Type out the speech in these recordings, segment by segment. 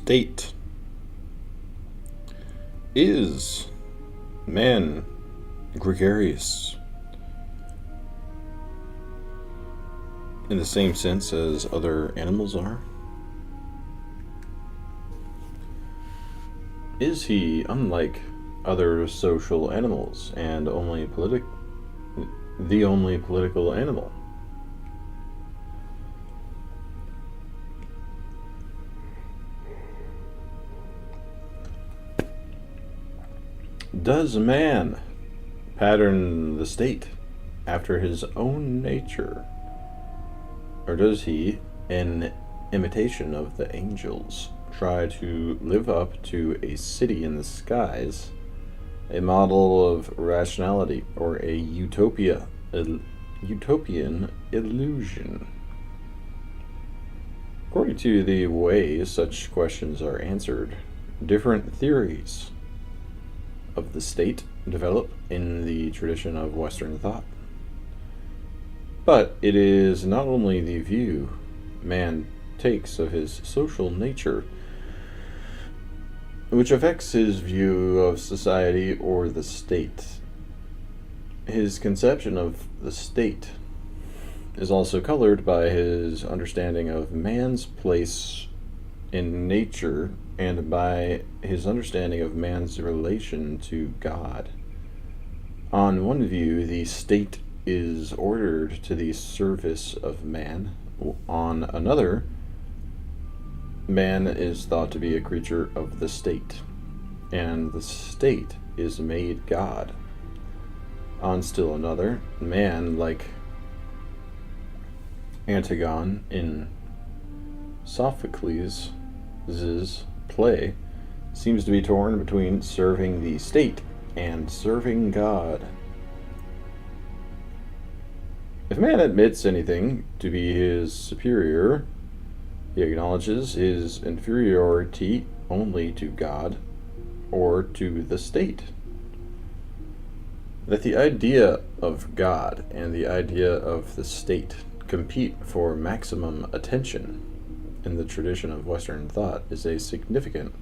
state. Is man gregarious in the same sense as other animals are? Is he unlike other social animals and the only political animal? Does man pattern the state after his own nature? Or does he, in imitation of the angels, try to live up to a city in the skies, a model of rationality, or a utopian illusion? According to the way such questions are answered, different theories of the state develop in the tradition of Western thought. But it is not only the view man takes of his social nature which affects his view of society or the state. His conception of the state is also colored by his understanding of man's place in nature and by his understanding of man's relation to God. On one view, the state is ordered to the service of man. On another, man is thought to be a creature of the state, and the state is made God. On still another, man, like Antigone in Sophocles' play, seems to be torn between serving the state and serving God. If man admits anything to be his superior, he acknowledges his inferiority only to God or to the state. That the idea of God and the idea of the state compete for maximum attention in the tradition of Western thought is a significant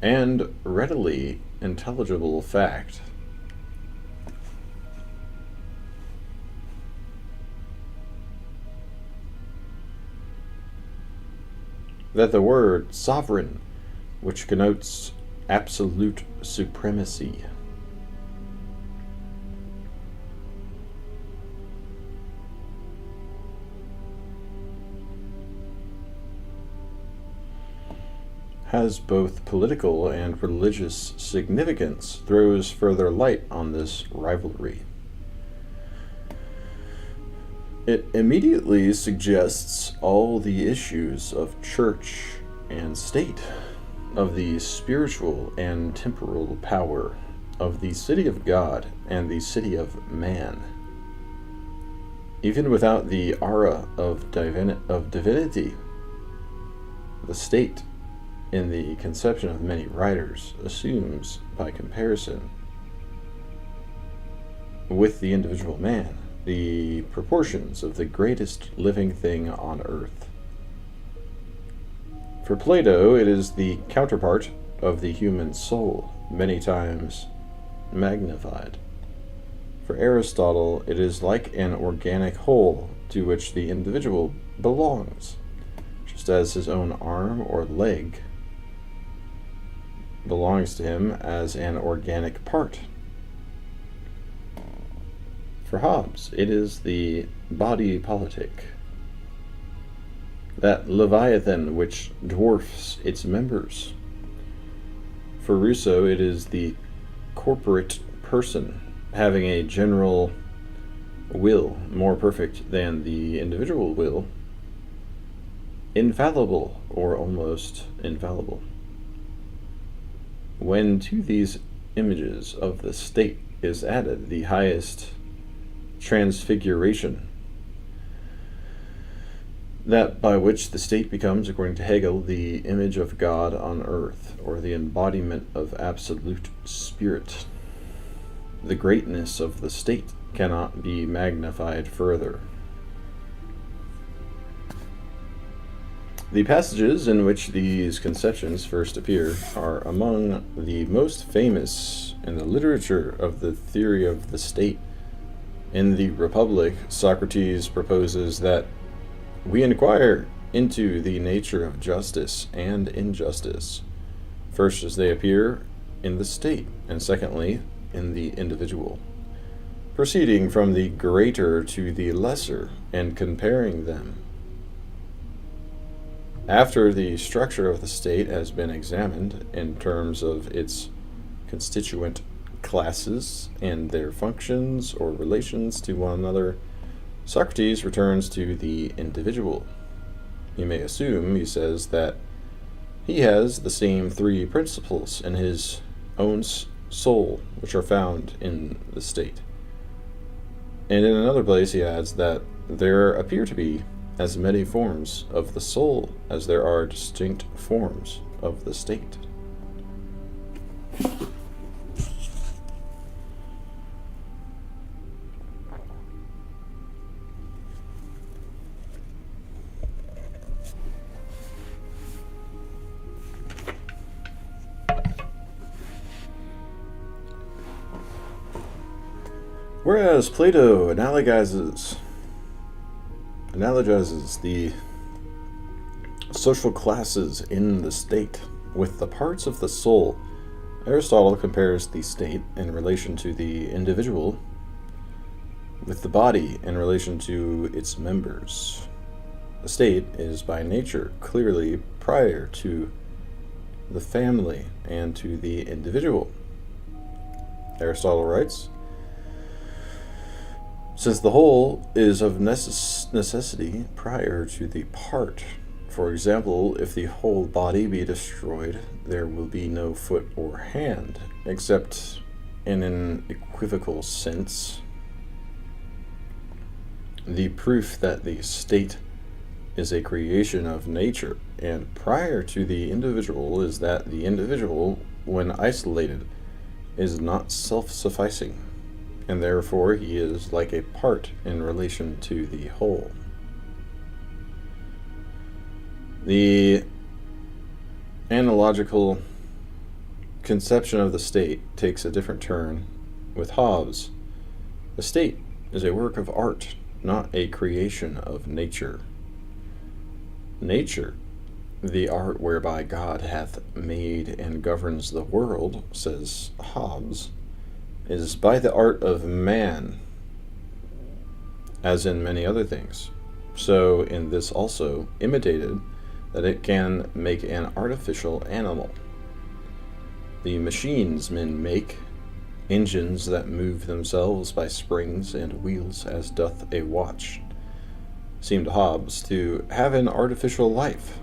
and readily intelligible fact. That the word sovereign, which connotes absolute supremacy, has both political and religious significance, throws further light on this rivalry. It immediately suggests all the issues of church and state, of the spiritual and temporal power, of the city of God and the city of man. Even without the aura of divinity, the state, in the conception of many writers, assumes, by comparison with the individual man, the proportions of the greatest living thing on earth. For Plato, it is the counterpart of the human soul, many times magnified. For Aristotle, it is like an organic whole to which the individual belongs, just as his own arm or leg belongs to him as an organic part. For Hobbes, it is the body politic, that leviathan which dwarfs its members. For Rousseau, it is the corporate person, having a general will more perfect than the individual will, infallible or almost infallible. When to these images of the state is added the highest transfiguration, that by which the state becomes, according to Hegel, the image of God on earth, or the embodiment of absolute spirit, the greatness of the state cannot be magnified further. The passages in which these conceptions first appear are among the most famous in the literature of the theory of the state. In the Republic, Socrates proposes that we inquire into the nature of justice and injustice, first as they appear in the state, and secondly, in the individual, proceeding from the greater to the lesser and comparing them. After the structure of the state has been examined in terms of its constituent classes and their functions or relations to one another, Socrates returns to the individual. You may assume, he says, that he has the same three principles in his own soul which are found in the state. And in another place he adds that there appear to be as many forms of the soul as there are distinct forms of the state. Whereas Plato analogizes the social classes in the state with the parts of the soul, Aristotle compares the state in relation to the individual with the body in relation to its members. The state is by nature clearly prior to the family and to the individual. Aristotle writes, since the whole is of necessity prior to the part. For example, if the whole body be destroyed, there will be no foot or hand, except in an equivocal sense. The proof that the state is a creation of nature and prior to the individual is that the individual, when isolated, is not self-sufficing, and therefore he is like a part in relation to the whole. The analogical conception of the state takes a different turn with Hobbes. The state is a work of art, not a creation of nature. Nature, the art whereby God hath made and governs the world, says Hobbes, is by the art of man, as in many other things. So in this also imitated that it can make an artificial animal. The machines men make, engines that move themselves by springs and wheels as doth a watch, seem to Hobbes to have an artificial life.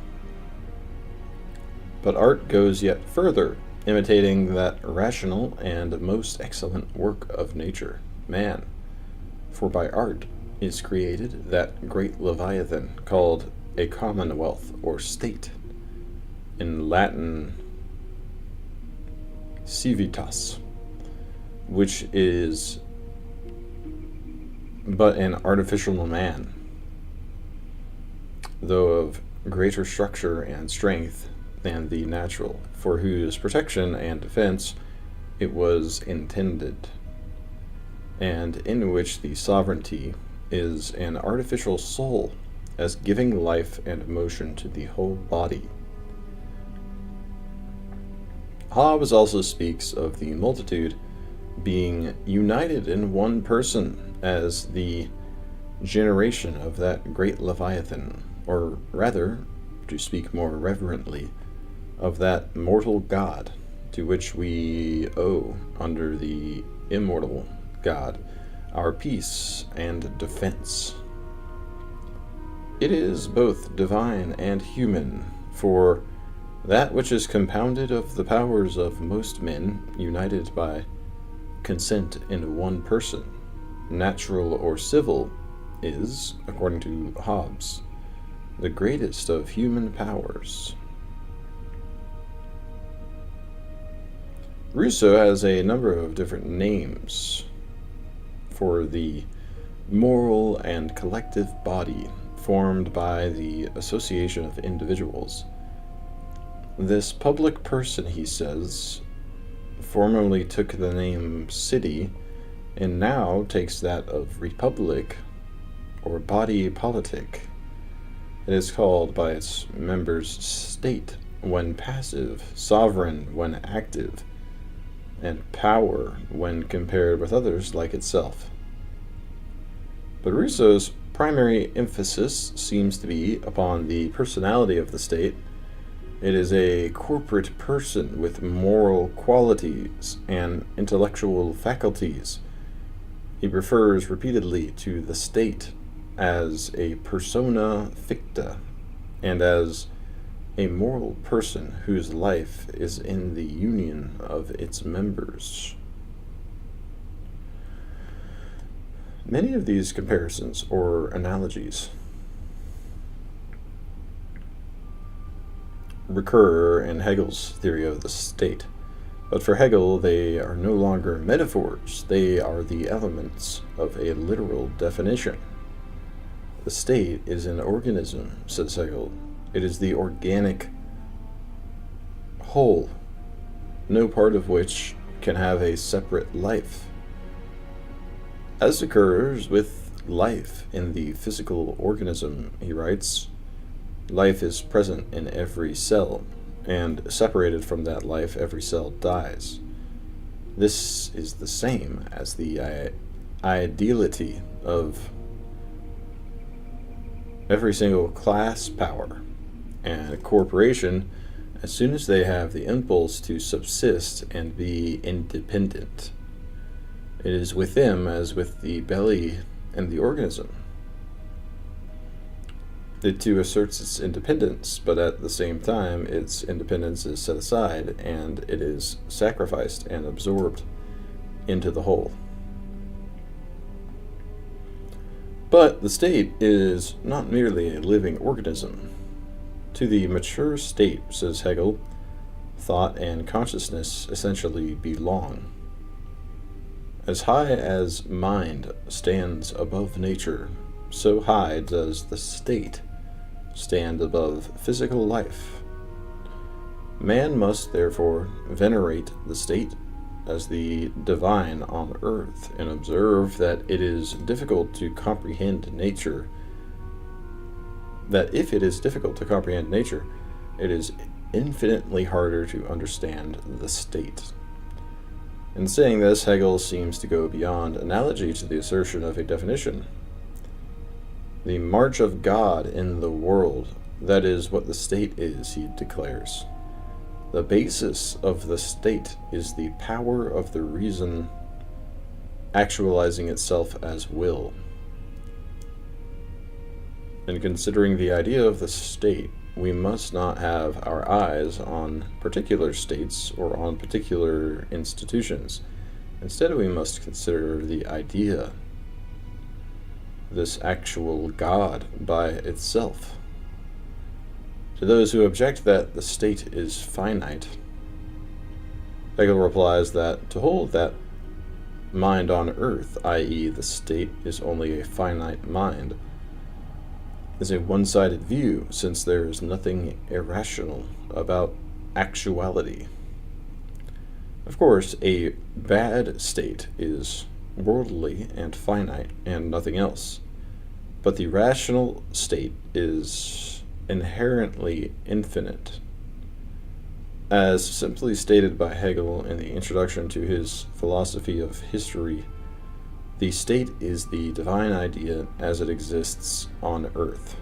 But art goes yet further, imitating that rational and most excellent work of nature, man. For by art is created that great Leviathan, called a commonwealth or state, in Latin civitas, which is but an artificial man, though of greater structure and strength than the natural, for whose protection and defense it was intended, and in which the sovereignty is an artificial soul, as giving life and motion to the whole body. Hobbes also speaks of the multitude being united in one person as the generation of that great Leviathan, or rather, to speak more reverently, of that mortal God to which we owe, under the immortal God, our peace and defense. It is both divine and human, for that which is compounded of the powers of most men, united by consent in one person, natural or civil, is, according to Hobbes, the greatest of human powers. Rousseau has a number of different names for the moral and collective body, formed by the association of individuals. This public person, he says, formerly took the name city and now takes that of republic or body politic. It is called by its members state when passive, sovereign when active, and power when compared with others like itself. But Rousseau's primary emphasis seems to be upon the personality of the state. It is a corporate person with moral qualities and intellectual faculties. He refers repeatedly to the state as a persona ficta and as a moral person whose life is in the union of its members. Many of these comparisons or analogies recur in Hegel's theory of the state, but for Hegel they are no longer metaphors, they are the elements of a literal definition. The state is an organism, says Hegel. It is the organic whole, no part of which can have a separate life. As occurs with life in the physical organism, he writes, life is present in every cell, and separated from that life, every cell dies. This is the same as the ideality of every single class power and a corporation as soon as they have the impulse to subsist and be independent. It is with them as with the belly and the organism. It too asserts its independence, but at the same time its independence is set aside and it is sacrificed and absorbed into the whole. But the state is not merely a living organism. To the mature state, says Hegel, thought and consciousness essentially belong. As high as mind stands above nature, so high does the state stand above physical life. Man must therefore venerate the state as the divine on earth and observe that it is difficult to comprehend nature. That if it is difficult to comprehend nature, it is infinitely harder to understand the state. In saying this, Hegel seems to go beyond analogy to the assertion of a definition. The march of God in the world, that is what the state is, he declares. The basis of the state is the power of the reason actualizing itself as will. In considering the idea of the state, we must not have our eyes on particular states or on particular institutions. Instead, we must consider the idea, this actual God by itself. To those who object that the state is finite, Hegel replies that to hold that mind on earth, i.e. the state is only a finite mind, is a one-sided view, since there is nothing irrational about actuality. Of course, a bad state is worldly and finite and nothing else, but the rational state is inherently infinite. As simply stated by Hegel in the introduction to his philosophy of history, the state is the divine idea as it exists on earth.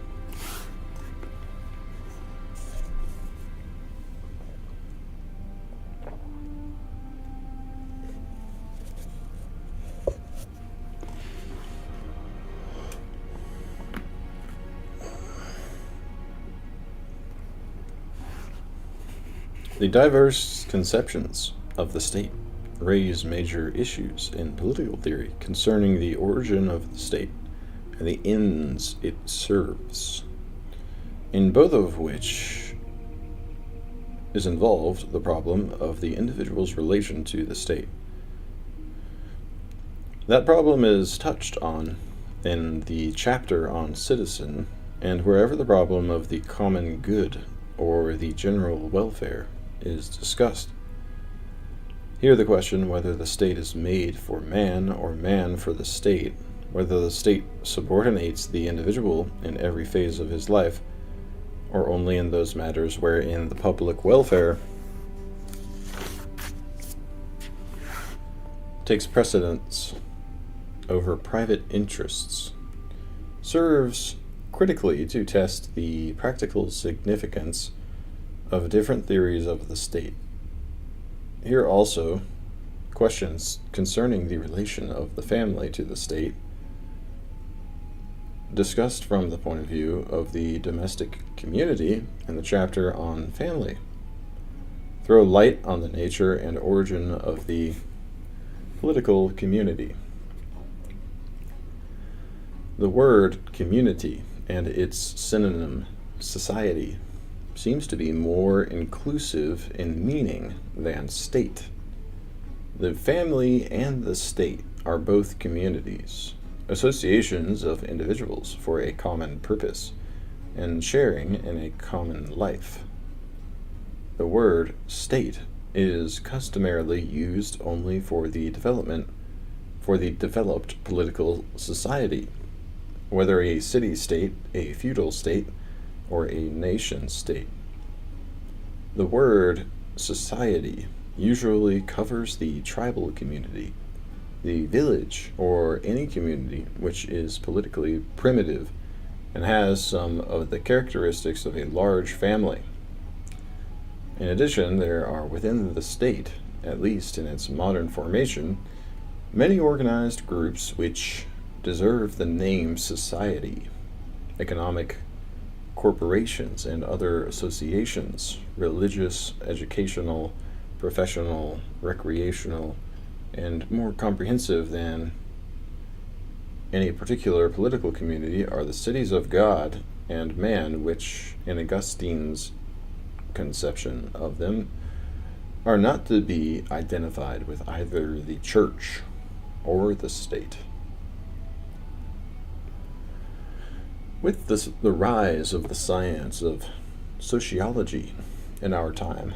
The diverse conceptions of the state raise major issues in political theory concerning the origin of the state and the ends it serves, in both of which is involved the problem of the individual's relation to the state. That problem is touched on in the chapter on citizen and wherever the problem of the common good or the general welfare is discussed. Here the question whether the state is made for man or man for the state, whether the state subordinates the individual in every phase of his life, or only in those matters wherein the public welfare takes precedence over private interests, serves critically to test the practical significance of different theories of the state. Here also, questions concerning the relation of the family to the state, discussed from the point of view of the domestic community in the chapter on family, throw light on the nature and origin of the political community. The word community and its synonym society seems to be more inclusive in meaning than state. The family and the state are both communities, associations of individuals for a common purpose and sharing in a common life. The word state is customarily used only for the developed political society, whether a city-state, a feudal state, or a nation-state. The word society usually covers the tribal community, the village, or any community which is politically primitive and has some of the characteristics of a large family. In addition, there are within the state, at least in its modern formation, many organized groups which deserve the name society: economic corporations and other associations, religious, educational, professional, recreational, and more comprehensive than any particular political community are the cities of God and man, which, in Augustine's conception of them, are not to be identified with either the church or the state. With the rise of the science of sociology in our time,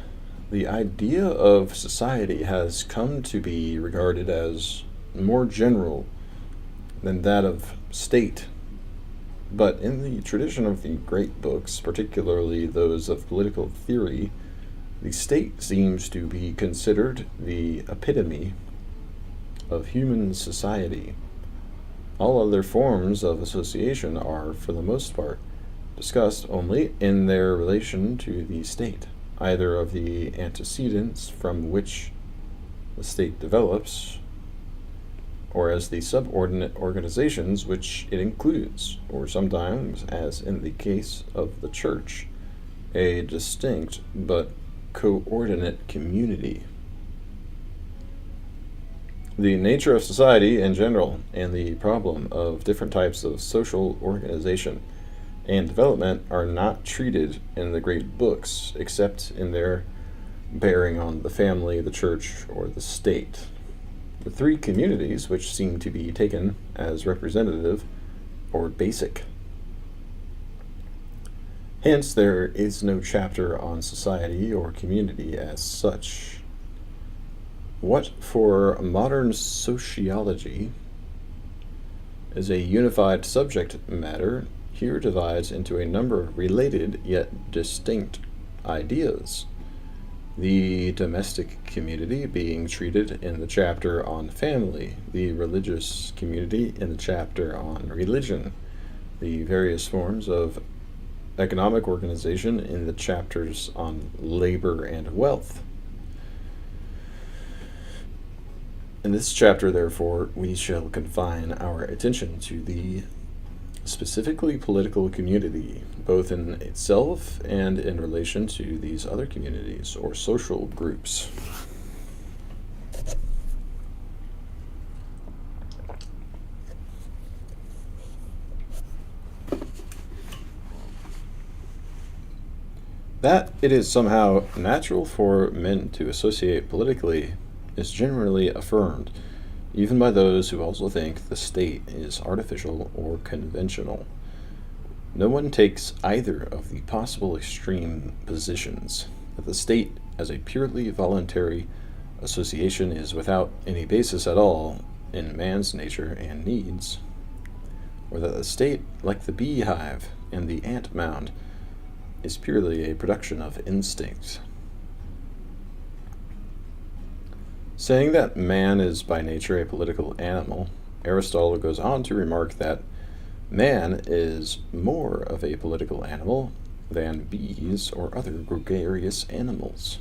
the idea of society has come to be regarded as more general than that of state. But in the tradition of the great books, particularly those of political theory, the state seems to be considered the epitome of human society. All other forms of association are, for the most part, discussed only in their relation to the state, either of the antecedents from which the state develops, or as the subordinate organizations which it includes, or sometimes, as in the case of the church, a distinct but coordinate community. The nature of society in general and the problem of different types of social organization and development are not treated in the great books except in their bearing on the family, the church, or the state. The three communities which seem to be taken as representative or basic. Hence, there is no chapter on society or community as such. What for modern sociology is a unified subject matter here divides into a number of related yet distinct ideas. The domestic community being treated in the chapter on family, the religious community in the chapter on religion, the various forms of economic organization in the chapters on labor and wealth. In this chapter, therefore, we shall confine our attention to the specifically political community, both in itself and in relation to these other communities or social groups. That it is somehow natural for men to associate politically is generally affirmed, even by those who also think the state is artificial or conventional. No one takes either of the possible extreme positions, that the state as a purely voluntary association is without any basis at all in man's nature and needs, or that the state, like the beehive and the ant mound, is purely a production of instinct. Saying that man is by nature a political animal, Aristotle goes on to remark that man is more of a political animal than bees or other gregarious animals.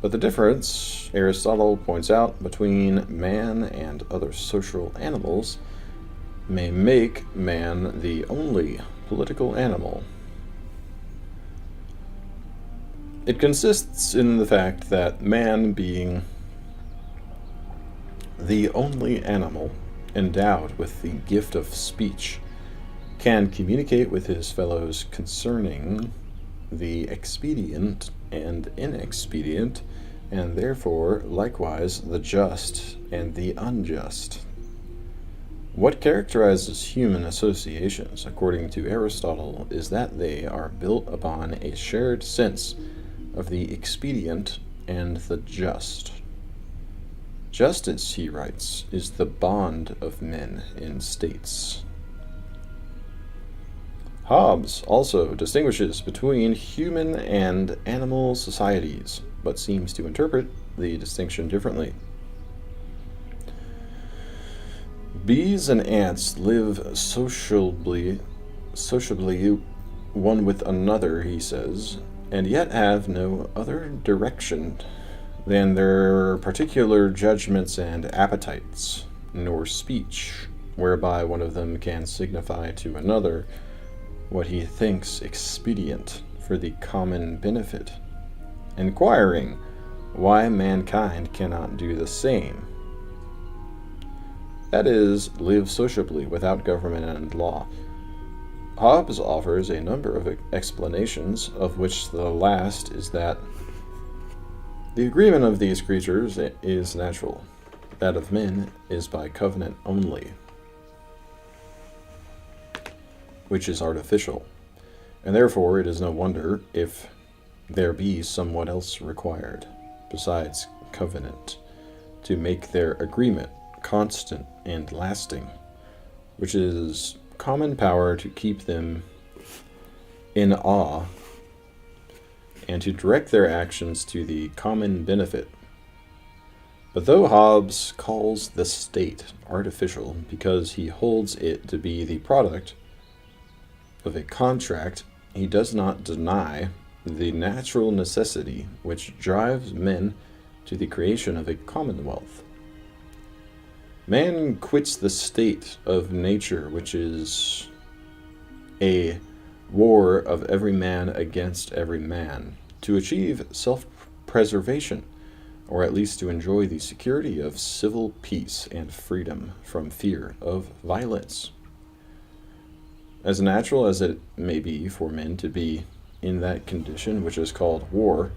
But the difference, Aristotle points out, between man and other social animals may make man the only political animal. It consists in the fact that man, being the only animal endowed with the gift of speech, can communicate with his fellows concerning the expedient and inexpedient, and therefore likewise the just and the unjust. What characterizes human associations, according to Aristotle, is that they are built upon a shared sense of the expedient and the just. Justice, he writes, is the bond of men in states. Hobbes also distinguishes between human and animal societies, but seems to interpret the distinction differently. Bees and ants live sociably one with another, he says, and yet have no other direction than their particular judgments and appetites, nor speech, whereby one of them can signify to another what he thinks expedient for the common benefit, inquiring why mankind cannot do the same. That is, live sociably without government and law. Hobbes offers a number of explanations, of which the last is that the agreement of these creatures is natural. That of men is by covenant only, which is artificial, and therefore it is no wonder if there be somewhat else required, besides covenant, to make their agreement constant and lasting, which is common power to keep them in awe and to direct their actions to the common benefit. But though Hobbes calls the state artificial because he holds it to be the product of a contract, he does not deny the natural necessity which drives men to the creation of a commonwealth. Man quits the state of nature, which is a war of every man against every man, to achieve self-preservation, or at least to enjoy the security of civil peace and freedom from fear of violence. As natural as it may be for men to be in that condition which is called war,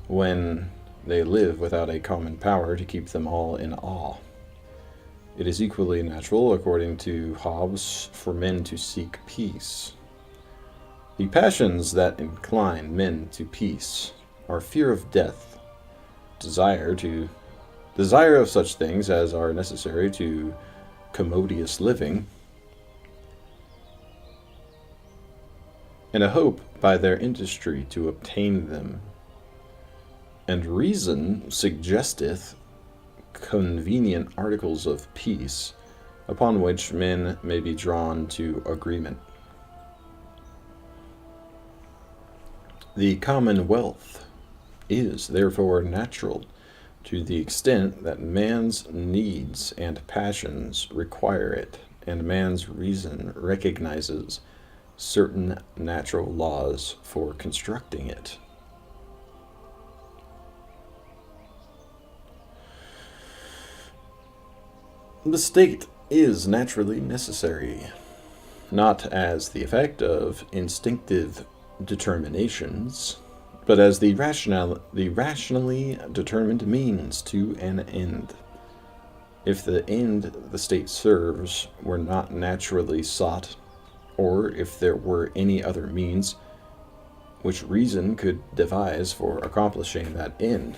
when they live without a common power to keep them all in awe, it is equally natural, according to Hobbes, for men to seek peace. The passions that incline men to peace are fear of death, desire of such things as are necessary to commodious living, and a hope by their industry to obtain them. And reason suggesteth convenient articles of peace, upon which men may be drawn to agreement. The commonwealth is therefore natural to the extent that man's needs and passions require it, and man's reason recognizes certain natural laws for constructing it. The state is naturally necessary, not as the effect of instinctive determinations, but as the rationally determined means to an end. If the end the state serves were not naturally sought or if there were any other means which reason could devise for accomplishing that end,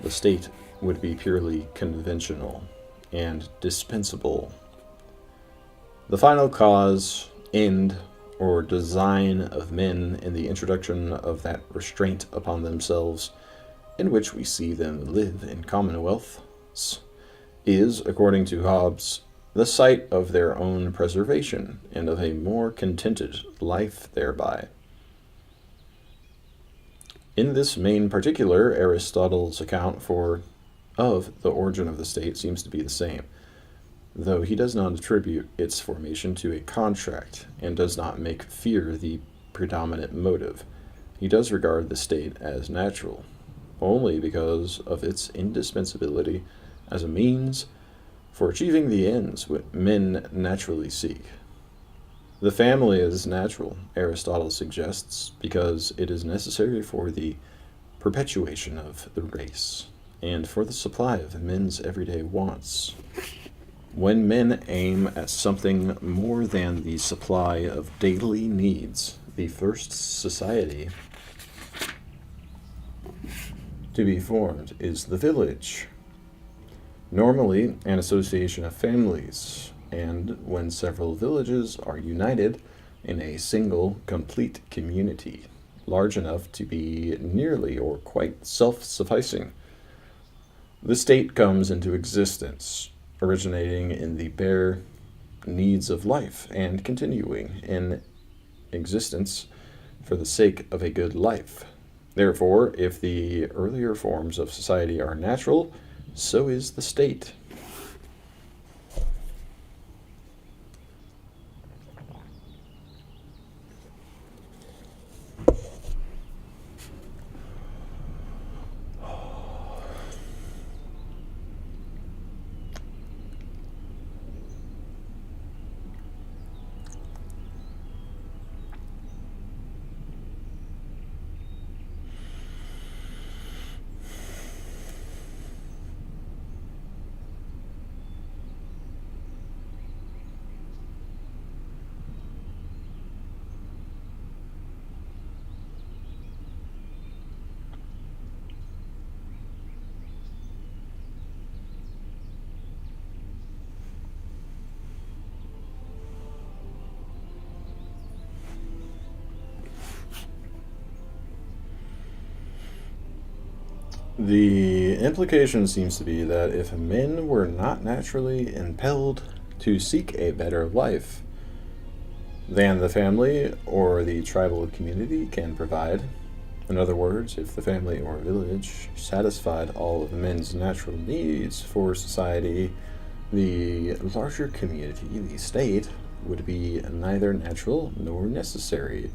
the state would be purely conventional and dispensable. The final cause, end, or design of men in the introduction of that restraint upon themselves in which we see them live in commonwealths is, according to Hobbes, the sight of their own preservation and of a more contented life thereby. In this main particular, Aristotle's account of the origin of the state seems to be the same, though he does not attribute its formation to a contract and does not make fear the predominant motive. He does regard the state as natural, only because of its indispensability as a means for achieving the ends which men naturally seek. The family is natural, Aristotle suggests, because it is necessary for the perpetuation of the race and for the supply of men's everyday wants. When men aim at something more than the supply of daily needs, the first society to be formed is the village, normally an association of families, and when several villages are united in a single complete community, large enough to be nearly or quite self-sufficing, the state comes into existence, originating in the bare needs of life and continuing in existence for the sake of a good life. Therefore, if the earlier forms of society are natural, so is the state. The implication seems to be that if men were not naturally impelled to seek a better life than the family or the tribal community can provide, in other words, if the family or village satisfied all of men's natural needs for society, the larger community, the state, would be neither natural nor necessary.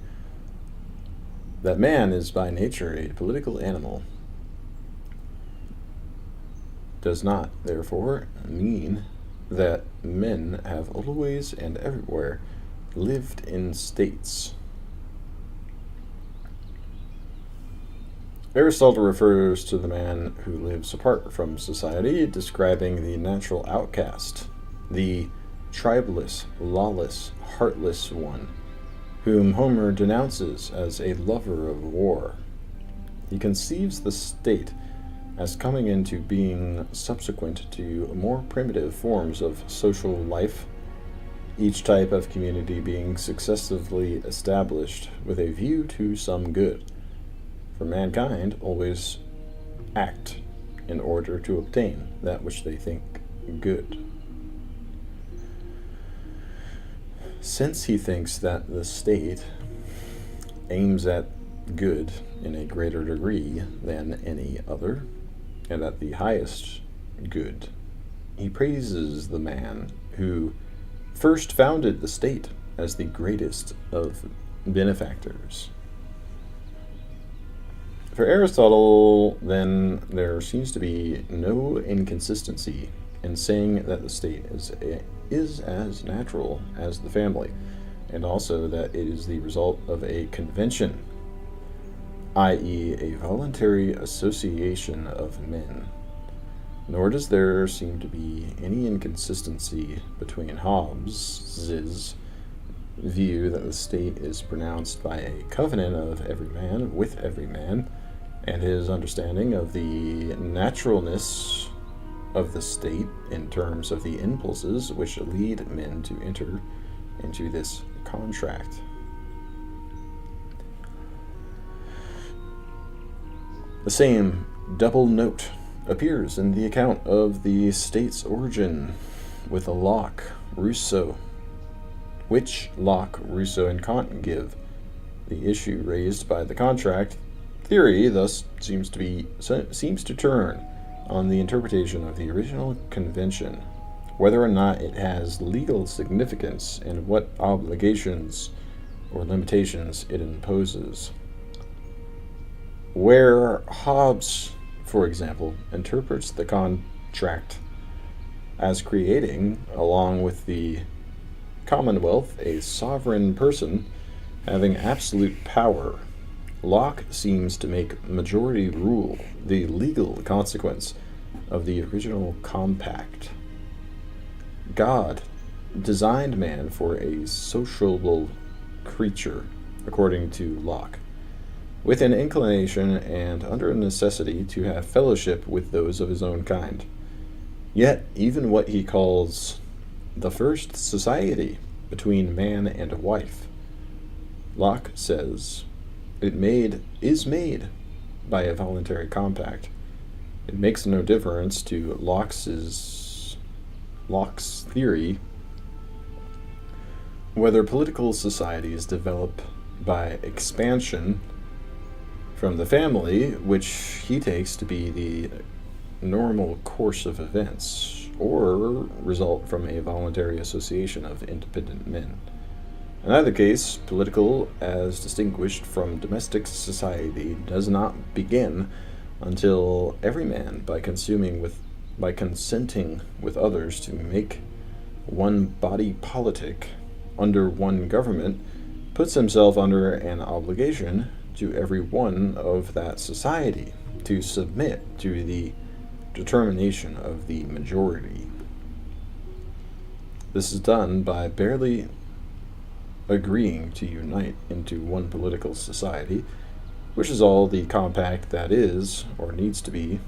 That man is by nature a political animal does not, therefore, mean that men have always and everywhere lived in states. Aristotle refers to the man who lives apart from society, describing the natural outcast, the tribeless, lawless, heartless one, whom Homer denounces as a lover of war. He conceives the state as coming into being subsequent to more primitive forms of social life, each type of community being successively established with a view to some good. For mankind always act in order to obtain that which they think good. Since he thinks that the state aims at good in a greater degree than any other, and at the highest good, he praises the man who first founded the state as the greatest of benefactors. For Aristotle, then, there seems to be no inconsistency in saying that the state is as natural as the family, and also that it is the result of a convention, i.e., a voluntary association of men. Nor does there seem to be any inconsistency between Hobbes's view that the state is pronounced by a covenant of every man with every man, and his understanding of the naturalness of the state in terms of the impulses which lead men to enter into this contract. The same double note appears in the account of the state's origin with Locke, Rousseau, which Locke, Rousseau, and Kant give. The issue raised by the contract theory thus seems to turn on the interpretation of the original convention, whether or not it has legal significance and what obligations or limitations it imposes. Where Hobbes, for example, interprets the contract as creating, along with the Commonwealth, a sovereign person having absolute power, Locke seems to make majority rule the legal consequence of the original compact. God designed man for a sociable creature, according to Locke, with an inclination and under a necessity to have fellowship with those of his own kind. Yet, even what he calls the first society between man and wife, Locke says, is made by a voluntary compact. It makes no difference to Locke's theory whether political societies develop by expansion from the family, which he takes to be the normal course of events, or result from a voluntary association of independent men. In either case, political, as distinguished from domestic society, does not begin until every man, by consenting with others to make one body politic under one government, puts himself under an obligation to every one of that society to submit to the determination of the majority. This is done by barely agreeing to unite into one political society, which is all the compact that is, or needs to be,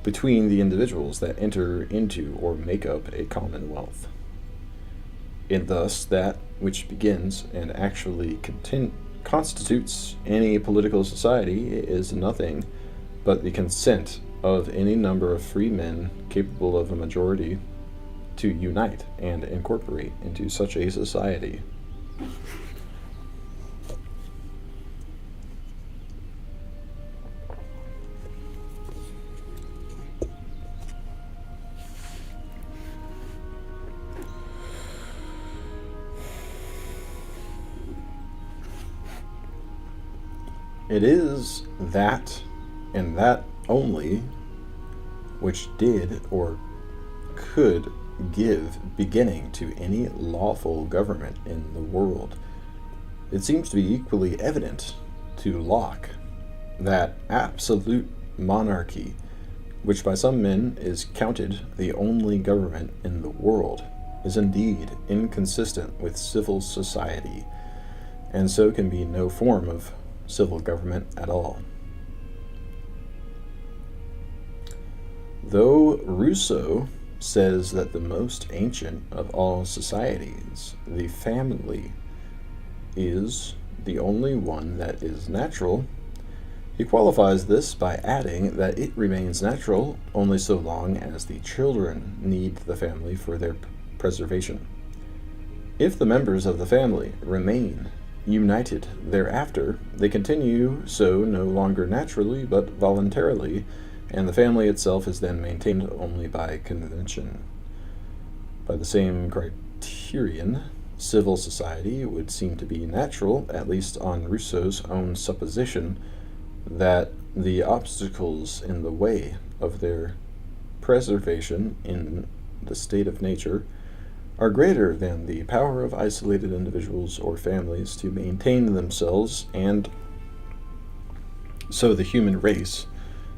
between the individuals that enter into or make up a commonwealth. And thus, that which begins and actually constitutes any political society is nothing but the consent of any number of free men capable of a majority to unite and incorporate into such a society. It is that, and that only, which did or could give beginning to any lawful government in the world. It seems to be equally evident to Locke that absolute monarchy, which by some men is counted the only government in the world, is indeed inconsistent with civil society, and so can be no form of civil government at all. Though Rousseau says that the most ancient of all societies, the family, is the only one that is natural, he qualifies this by adding that it remains natural only so long as the children need the family for their preservation. If the members of the family remain united thereafter, they continue so no longer naturally but voluntarily, and the family itself is then maintained only by convention. By the same criterion, civil society would seem to be natural, at least on Rousseau's own supposition that the obstacles in the way of their preservation in the state of nature are greater than the power of isolated individuals or families to maintain themselves, and so the human race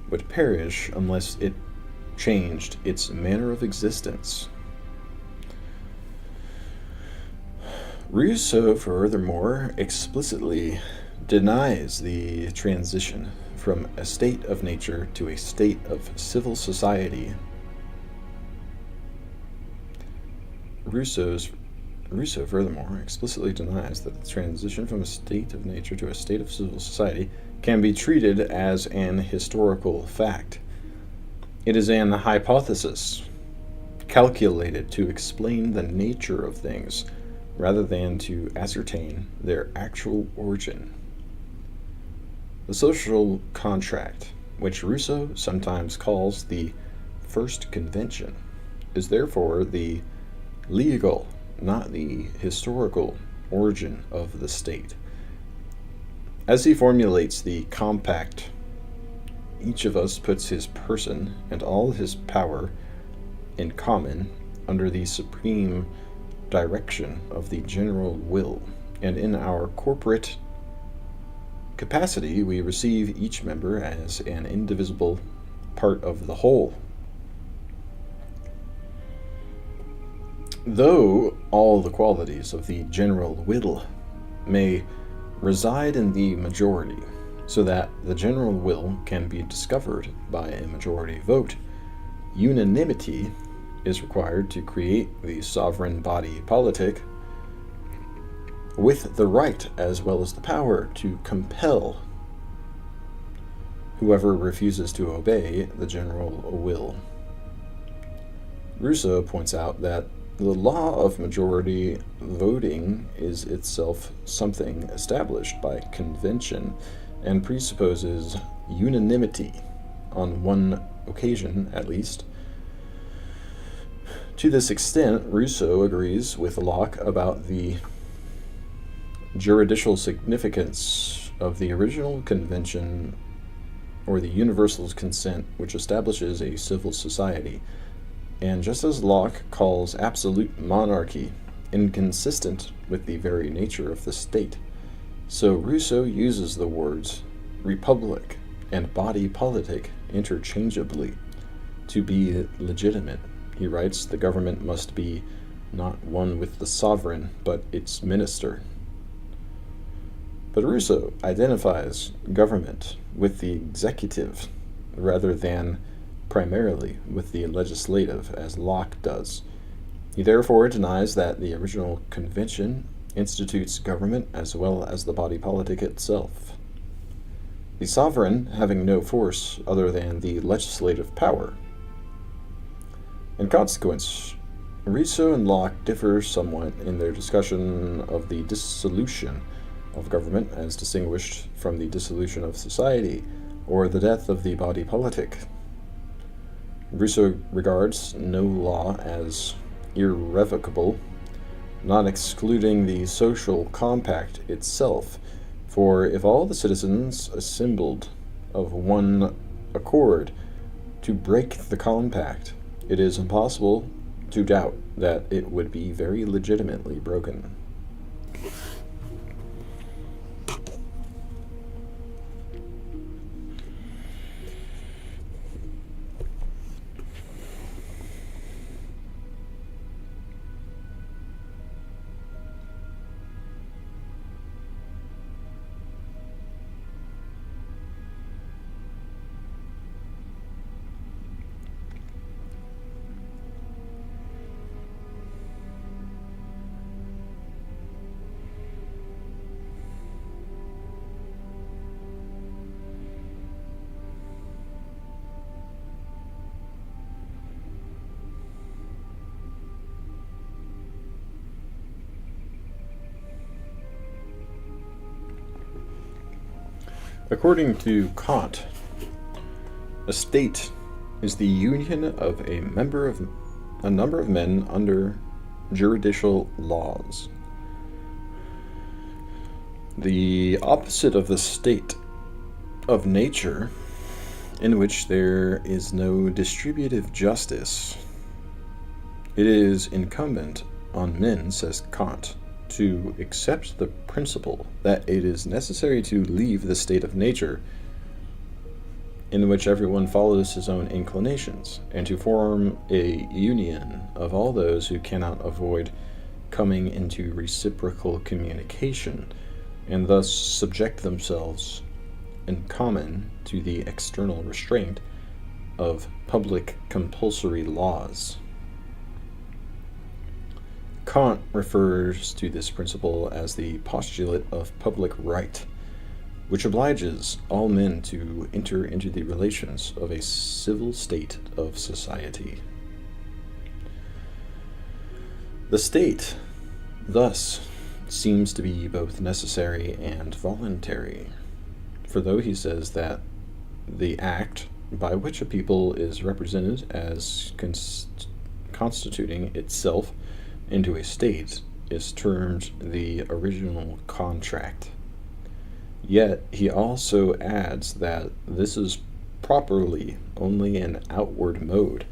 would perish unless it changed its manner of existence. Rousseau, furthermore, explicitly denies the transition from a state of nature to a state of civil society. Rousseau, furthermore, explicitly denies that the transition from a state of nature to a state of civil society can be treated as an historical fact. It is an hypothesis calculated to explain the nature of things rather than to ascertain their actual origin. The social contract, which Rousseau sometimes calls the First Convention, is therefore the legal, not the historical, origin of the state. As he formulates the compact, each of us puts his person and all his power in common under the supreme direction of the general will, and in our corporate capacity we receive each member as an indivisible part of the whole. Though all the qualities of the general will may reside in the majority, so that the general will can be discovered by a majority vote, unanimity is required to create the sovereign body politic with the right as well as the power to compel whoever refuses to obey the general will. Rousseau points out that the law of majority voting is itself something established by convention and presupposes unanimity on one occasion at least. To this extent, Rousseau agrees with Locke about the juridical significance of the original convention or the universal consent which establishes a civil society. And just as Locke calls absolute monarchy inconsistent with the very nature of the state, so Rousseau uses the words republic and body politic interchangeably to be legitimate. He writes, the government must be not one with the sovereign, but its minister. But Rousseau identifies government with the executive rather than primarily with the legislative, as Locke does. He therefore denies that the original convention institutes government as well as the body politic itself. The sovereign having no force other than the legislative power. In consequence, Rousseau and Locke differ somewhat in their discussion of the dissolution of government as distinguished from the dissolution of society, or the death of the body politic. Rousseau regards no law as irrevocable, not excluding the social compact itself, for if all the citizens assembled of one accord to break the compact, it is impossible to doubt that it would be very legitimately broken. According to Kant, a state is the union of a number of men under juridical laws. The opposite of the state of nature, in which there is no distributive justice. It is incumbent on men, says Kant, to accept the principle that it is necessary to leave the state of nature in which everyone follows his own inclinations, and to form a union of all those who cannot avoid coming into reciprocal communication, and thus subject themselves in common to the external restraint of public compulsory laws. Kant refers to this principle as the postulate of public right, which obliges all men to enter into the relations of a civil state of society. The state, thus, seems to be both necessary and voluntary, for though he says that the act by which a people is represented as constituting itself into a state is termed the original contract. Yet he also adds that this is properly only an outward mode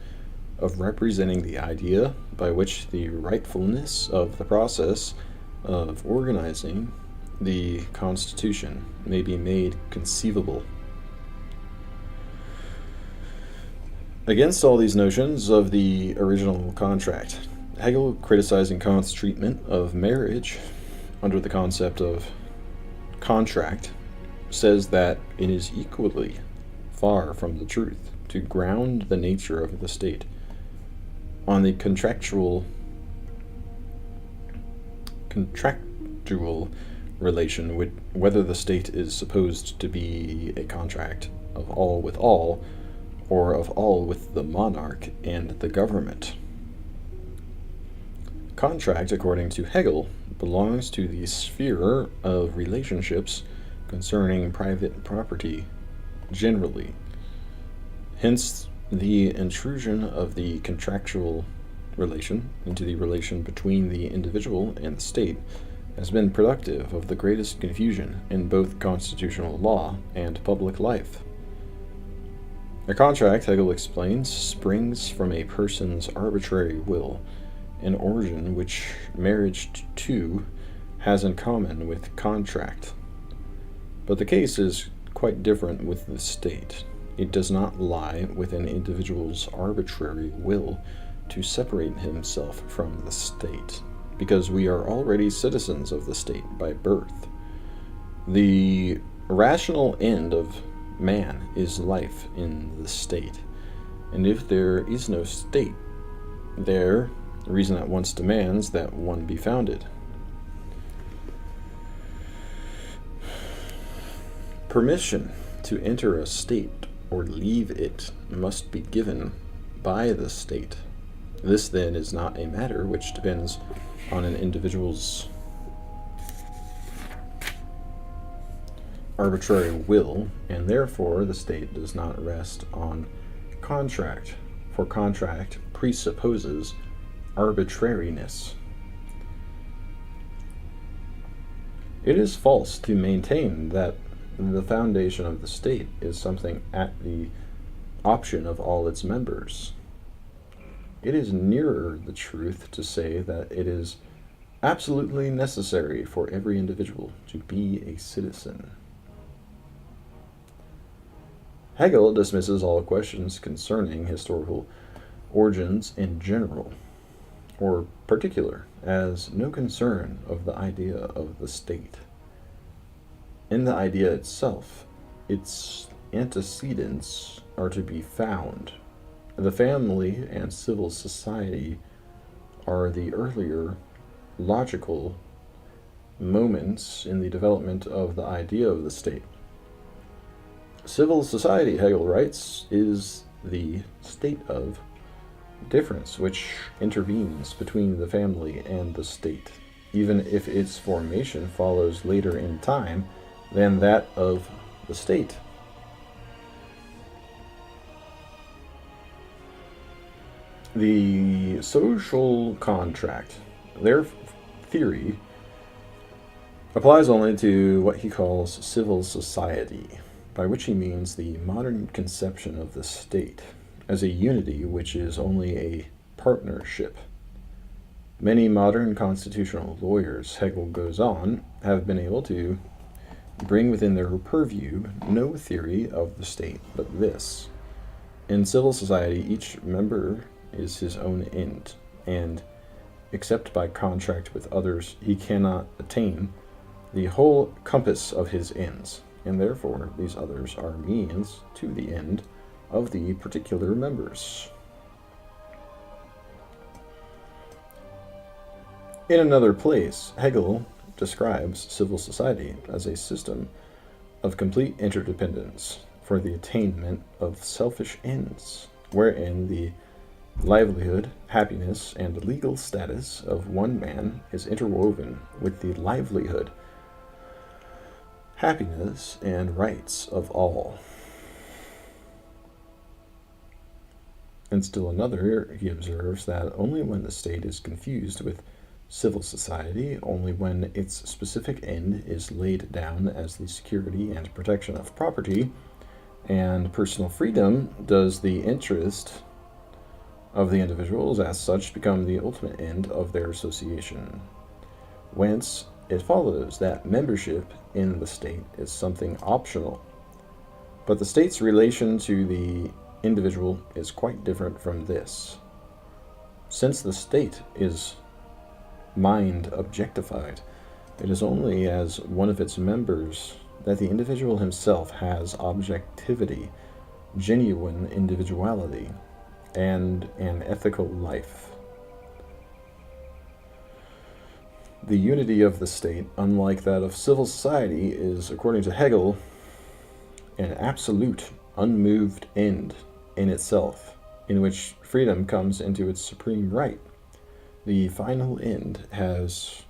of representing the idea by which the rightfulness of the process of organizing the Constitution may be made conceivable. Against all these notions of the original contract, Hegel, criticizing Kant's treatment of marriage under the concept of contract, says that it is equally far from the truth to ground the nature of the state on the contractual relation with whether the state is supposed to be a contract of all with all, or of all with the monarch and the government. Contract, according to Hegel, belongs to the sphere of relationships concerning private property generally. Hence, the intrusion of the contractual relation into the relation between the individual and the state has been productive of the greatest confusion in both constitutional law and public life. A contract, Hegel explains, springs from a person's arbitrary will, an origin which marriage too has in common with contract. But the case is quite different with the state. It does not lie with an individual's arbitrary will to separate himself from the state, because we are already citizens of the state by birth. The rational end of man is life in the state, and if there is no state there, reason at once demands that one be founded. Permission to enter a state or leave it must be given by the state. This then is not a matter which depends on an individual's arbitrary will, and therefore the state does not rest on contract, for contract presupposes arbitrariness. It is false to maintain that the foundation of the state is something at the option of all its members. It is nearer the truth to say that it is absolutely necessary for every individual to be a citizen. Hegel dismisses all questions concerning historical origins in general or particular as no concern of the idea of the state. In the idea itself, its antecedents are to be found. The family and civil society are the earlier logical moments in the development of the idea of the state. Civil society, Hegel writes, is the state of difference which intervenes between the family and the state, even if its formation follows later in time than that of the state. The social contract, their theory, applies only to what he calls civil society, by which he means the modern conception of the state as a unity which is only a partnership. Many modern constitutional lawyers, Hegel goes on, have been able to bring within their purview no theory of the state but this. In civil society, each member is his own end, and except by contract with others, he cannot attain the whole compass of his ends, and therefore these others are means to the end of the particular members. In another place, Hegel describes civil society as a system of complete interdependence for the attainment of selfish ends, wherein the livelihood, happiness, and legal status of one man is interwoven with the livelihood, happiness, and rights of all. And still another, he observes that only when the state is confused with civil society, only when its specific end is laid down as the security and protection of property and personal freedom, does the interest of the individuals as such become the ultimate end of their association. Whence it follows that membership in the state is something optional. But the state's relation to the individual is quite different from this. Since the state is mind objectified, it is only as one of its members that the individual himself has objectivity, genuine individuality, and an ethical life. The unity of the state, unlike that of civil society, is, according to Hegel, an absolute, unmoved end in itself, in which freedom comes into its supreme right. The final end has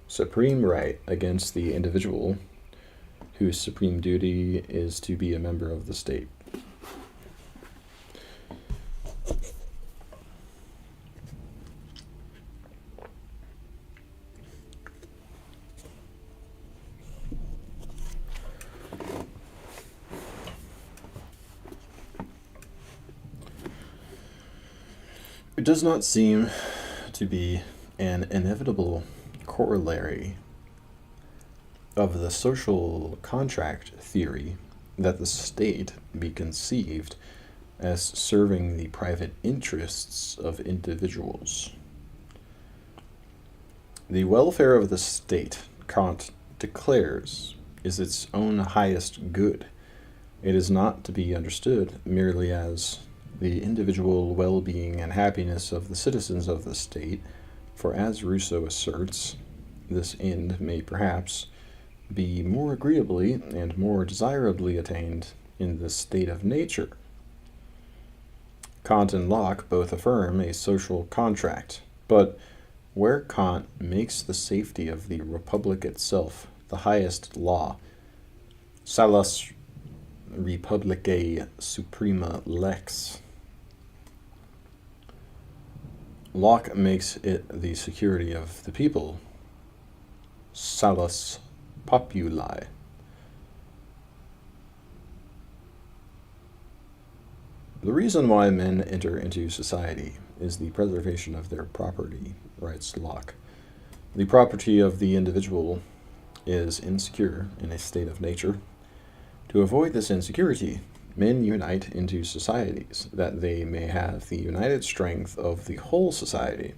supreme right against the individual, whose supreme duty is to be a member of the state. It does not seem to be an inevitable corollary of the social contract theory that the state be conceived as serving the private interests of individuals. The welfare of the state, Kant declares, is its own highest good. It is not to be understood merely as the individual well-being and happiness of the citizens of the state, for as Rousseau asserts, this end may perhaps be more agreeably and more desirably attained in the state of nature. Kant and Locke both affirm a social contract, but where Kant makes the safety of the republic itself the highest law, salus republicae suprema lex, Locke makes it the security of the people, salus populi. The reason why men enter into society is the preservation of their property, writes Locke. The property of the individual is insecure in a state of nature. To avoid this insecurity, men unite into societies, that they may have the united strength of the whole society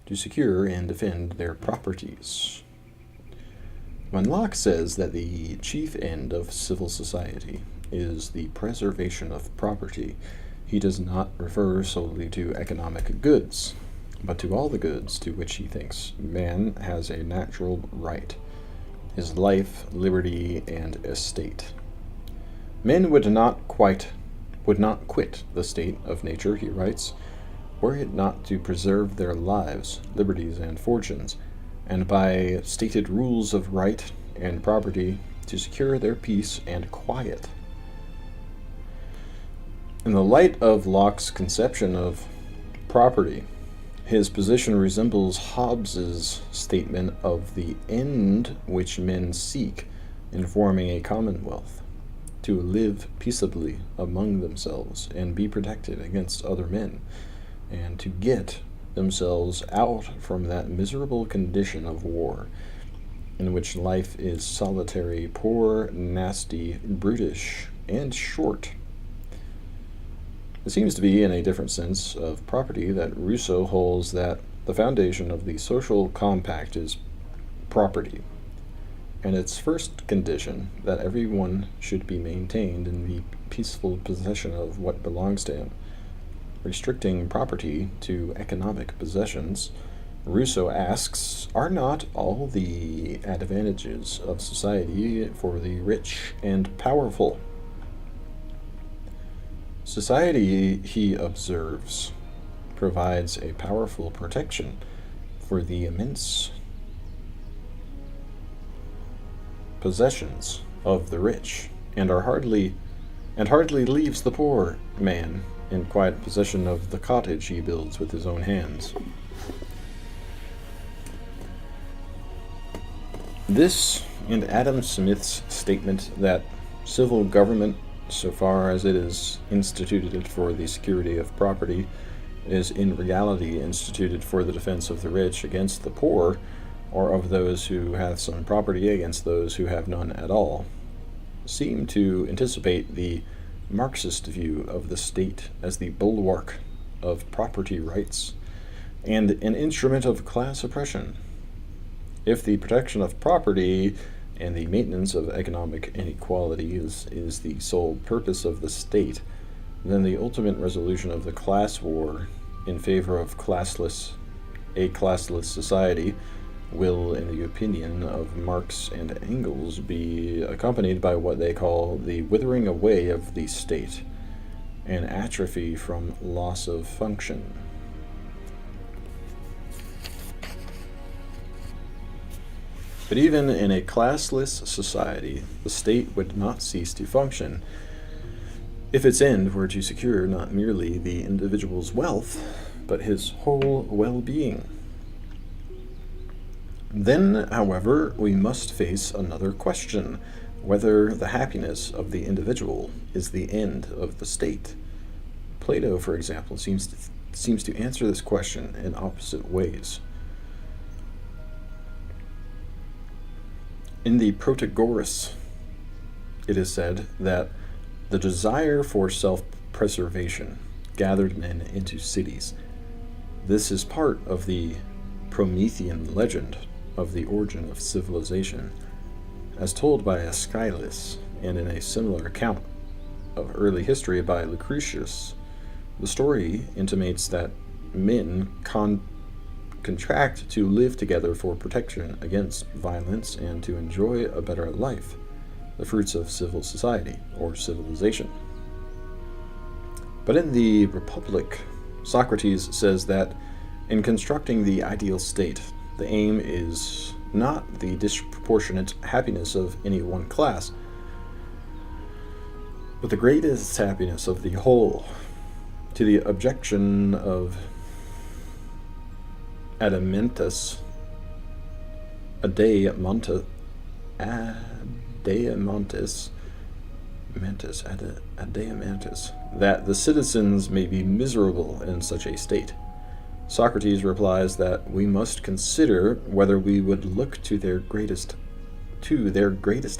to secure and defend their properties. When Locke says that the chief end of civil society is the preservation of property, he does not refer solely to economic goods, but to all the goods to which he thinks man has a natural right, his life, liberty, and estate. Men would not quit the state of nature, he writes, were it not to preserve their lives, liberties, and fortunes, and by stated rules of right and property to secure their peace and quiet. In the light of Locke's conception of property, his position resembles Hobbes's statement of the end which men seek in forming a commonwealth: to live peaceably among themselves and be protected against other men, and to get themselves out from that miserable condition of war, in which life is solitary, poor, nasty, brutish, and short. It seems to be in a different sense of property that Rousseau holds that The foundation of the social compact is property, and its first condition that everyone should be maintained in the peaceful possession of what belongs to him. Restricting property to economic possessions, Rousseau asks, are not all the advantages of society for the rich and powerful? Society, he observes, provides a powerful protection for the immense possessions of the rich, and hardly leaves the poor man in quiet possession of the cottage he builds with his own hands. This and Adam Smith's statement that civil government, so far as it is instituted for the security of property, is in reality instituted for the defense of the rich against the poor, or of those who have some property against those who have none at all, seem to anticipate the Marxist view of the state as the bulwark of property rights and an instrument of class oppression. If the protection of property and the maintenance of economic inequality is the sole purpose of the state, then the ultimate resolution of the class war in favor of a classless society will, in the opinion of Marx and Engels, be accompanied by what they call the withering away of the state, an atrophy from loss of function. But even in a classless society, the state would not cease to function if its end were to secure not merely the individual's wealth, but his whole well-being. Then, however, we must face another question, whether the happiness of the individual is the end of the state. Plato, for example, seems to answer this question in opposite ways. In the Protagoras, it is said that the desire for self-preservation gathered men into cities. This is part of the Promethean legend of the origin of civilization, as told by Aeschylus, and in a similar account of early history by Lucretius. The story intimates that men contract to live together for protection against violence and to enjoy a better life, the fruits of civil society, or civilization. But in the Republic, Socrates says that in constructing the ideal state, the aim is not the disproportionate happiness of any one class, but the greatest happiness of the whole. To the objection of Adeimantus, that the citizens may be miserable in such a state, Socrates replies that we must consider whether we would look to their greatest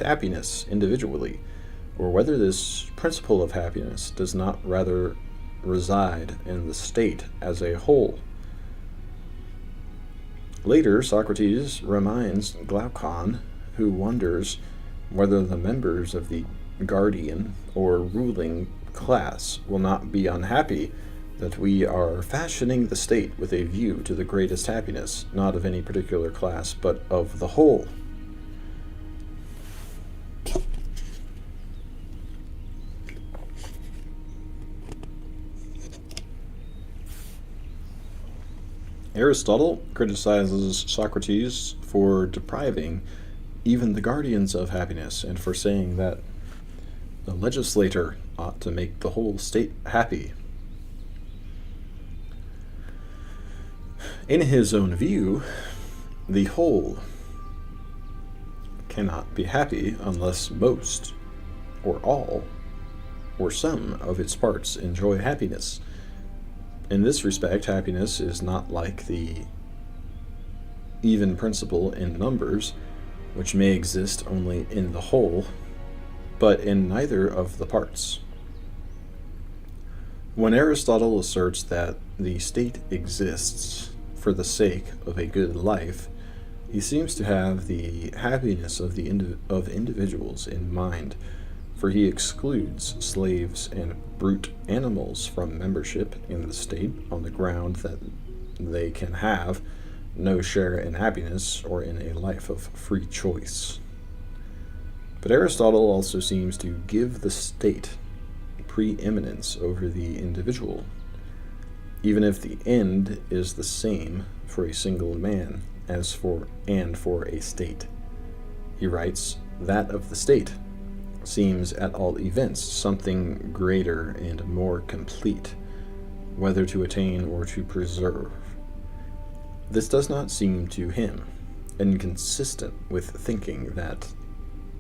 happiness individually, or whether this principle of happiness does not rather reside in the state as a whole. Later, Socrates reminds Glaucon, who wonders whether the members of the guardian or ruling class will not be unhappy, that we are fashioning the state with a view to the greatest happiness, not of any particular class, but of the whole. Aristotle criticizes Socrates for depriving even the guardians of happiness, and for saying that the legislator ought to make the whole state happy. In his own view, the whole cannot be happy unless most, or all, or some of its parts enjoy happiness. In this respect, happiness is not like the even principle in numbers, which may exist only in the whole, but in neither of the parts. When Aristotle asserts that the state exists for the sake of a good life, he seems to have the happiness of individuals in mind, for he excludes slaves and brute animals from membership in the state on the ground that they can have no share in happiness or in a life of free choice. But Aristotle also seems to give the state preeminence over the individual, even if the end is the same for a single man as for a state. He writes, that of the state seems at all events something greater and more complete, whether to attain or to preserve. This does not seem to him inconsistent with thinking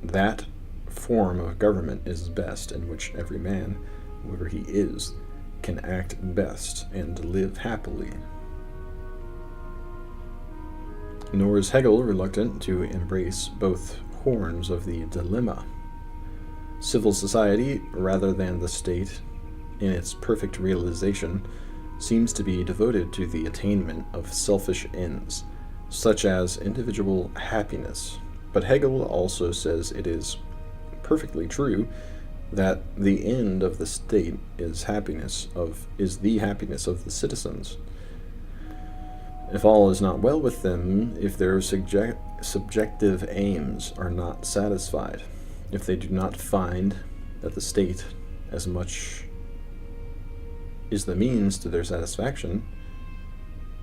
that form of government is best in which every man, whoever he is, can act best and live happily. Nor is Hegel reluctant to embrace both horns of the dilemma. Civil society, rather than the state, in its perfect realization, seems to be devoted to the attainment of selfish ends, such as individual happiness. But Hegel also says it is perfectly true that the end of the state is the happiness of the citizens. If all is not well with them, if their subjective aims are not satisfied, if they do not find that the state as much is the means to their satisfaction,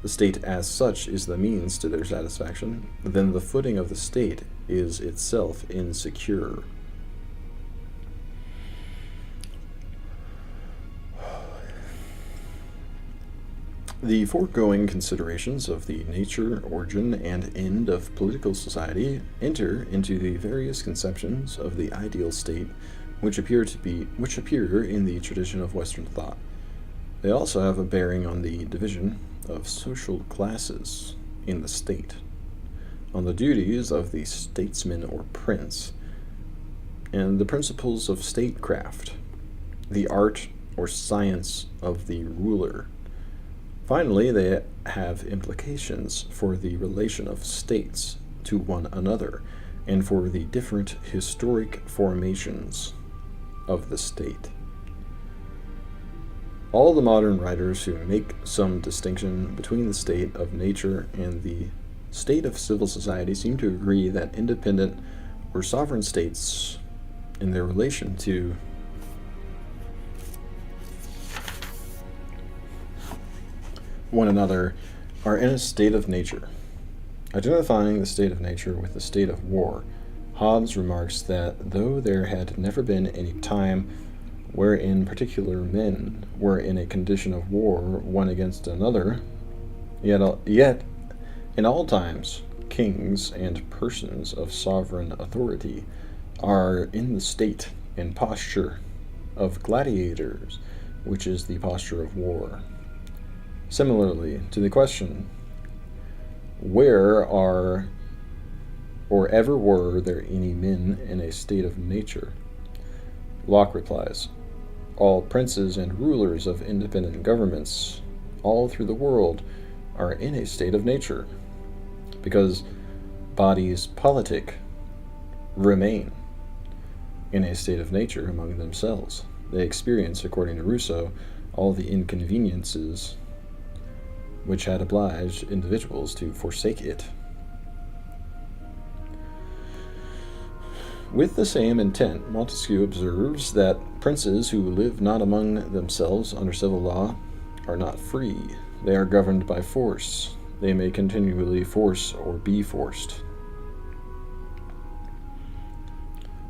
the state as such is the means to their satisfaction, then the footing of the state is itself insecure. The foregoing considerations of the nature, origin, and end of political society enter into the various conceptions of the ideal state which appear in the tradition of Western thought. They also have a bearing on the division of social classes in the state, on the duties of the statesman or prince, and the principles of statecraft, the art or science of the ruler. Finally, they have implications for the relation of states to one another and for the different historic formations of the state. All the modern writers who make some distinction between the state of nature and the state of civil society seem to agree that independent or sovereign states, in their relation to one another, are in a state of nature. Identifying the state of nature with the state of war, Hobbes remarks that though there had never been any time wherein particular men were in a condition of war one against another, yet in all times kings and persons of sovereign authority are in the state and posture of gladiators, which is the posture of war. Similarly, to the question, where are or ever were there any men in a state of nature? Locke replies, all princes and rulers of independent governments all through the world are in a state of nature, because bodies politic remain in a state of nature among themselves. They experience, according to Rousseau, all the inconveniences which had obliged individuals to forsake it. With the same intent, Montesquieu observes that princes who live not among themselves under civil law are not free. They are governed by force. They may continually force or be forced.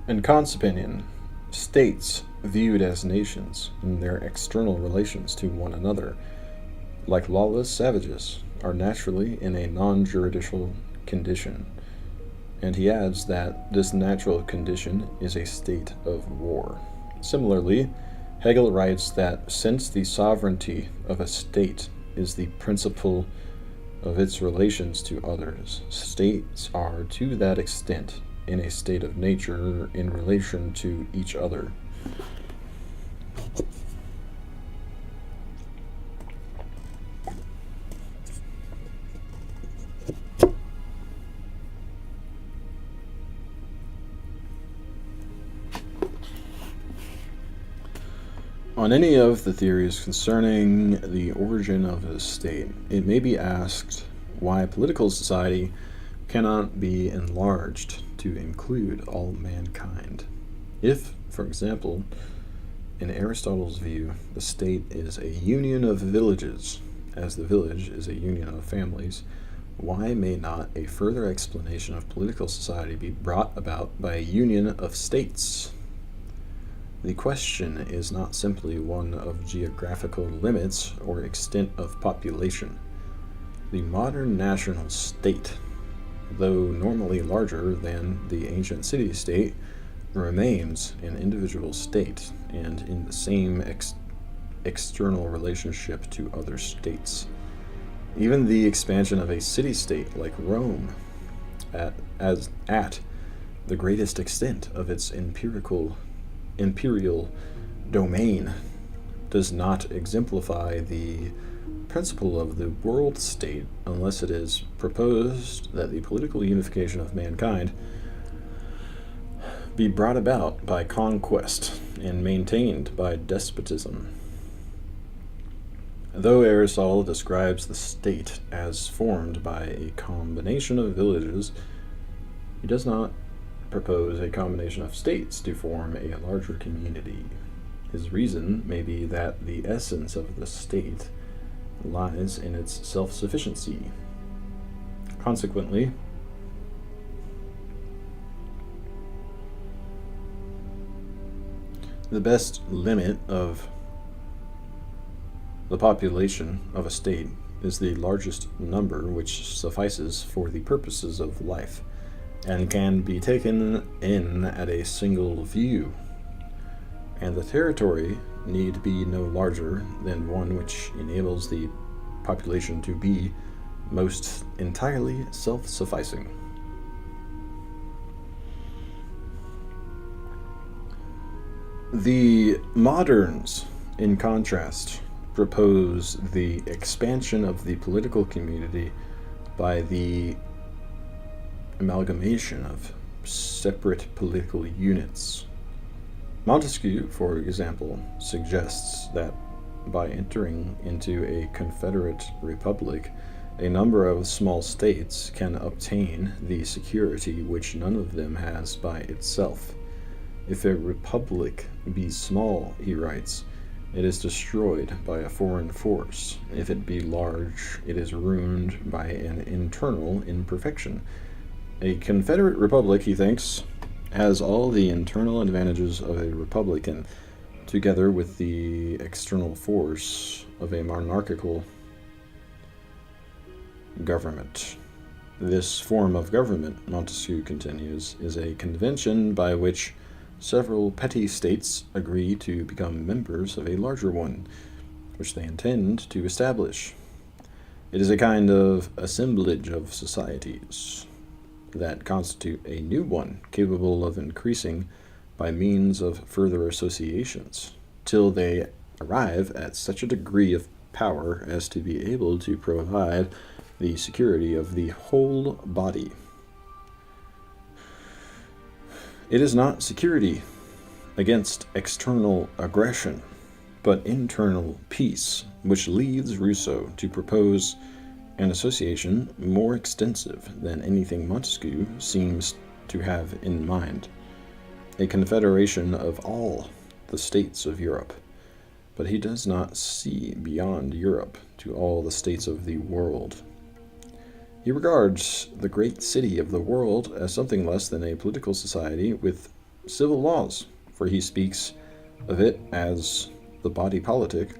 In Kant's opinion, states viewed as nations in their external relations to one another, like lawless savages, are naturally in a non-juridical condition, and he adds that this natural condition is a state of war. Similarly, Hegel writes that since the sovereignty of a state is the principle of its relations to others, states are to that extent in a state of nature in relation to each other. On any of the theories concerning the origin of a state, it may be asked why political society cannot be enlarged to include all mankind. If, for example, in Aristotle's view, the state is a union of villages, as the village is a union of families, why may not a further explanation of political society be brought about by a union of states? The question is not simply one of geographical limits or extent of population. The modern national state, though normally larger than the ancient city-state, remains an individual state and in the same external relationship to other states. Even the expansion of a city-state like Rome, at the greatest extent of its imperial domain, does not exemplify the principle of the world state unless it is proposed that the political unification of mankind be brought about by conquest and maintained by despotism. Though Aristotle describes the state as formed by a combination of villages, he does not propose a combination of states to form a larger community. His reason may be that the essence of the state lies in its self-sufficiency. Consequently, the best limit of the population of a state is the largest number which suffices for the purposes of life, and can be taken in at a single view, and the territory need be no larger than one which enables the population to be most entirely self-sufficing. The moderns, in contrast, propose the expansion of the political community by the amalgamation of separate political units. Montesquieu, for example, suggests that by entering into a confederate republic, a number of small states can obtain the security which none of them has by itself. If a republic be small, he writes, it is destroyed by a foreign force. If it be large, it is ruined by an internal imperfection. A confederate republic, he thinks, has all the internal advantages of a republican, together with the external force of a monarchical government. This form of government, Montesquieu continues, is a convention by which several petty states agree to become members of a larger one, which they intend to establish. It is a kind of assemblage of societies that constitute a new one, capable of increasing by means of further associations, till they arrive at such a degree of power as to be able to provide the security of the whole body. It is not security against external aggression, but internal peace, which leads Rousseau to propose an association more extensive than anything Montesquieu seems to have in mind, a confederation of all the states of Europe. But he does not see beyond Europe to all the states of the world. He regards the great city of the world as something less than a political society with civil laws, for he speaks of it as the body politic,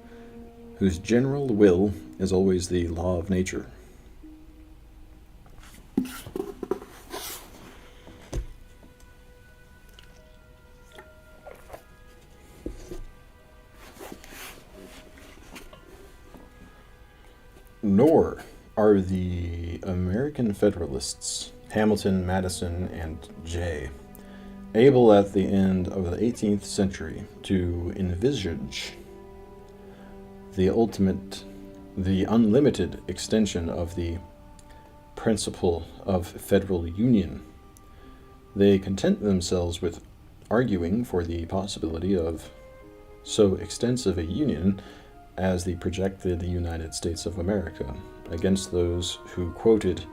whose general will is always the law of nature. Nor are the American Federalists, Hamilton, Madison, and Jay, able at the end of the 18th century to envisage the unlimited extension of the principle of federal union. They content themselves with arguing for the possibility of so extensive a union as the projected United States of America, against those who quoted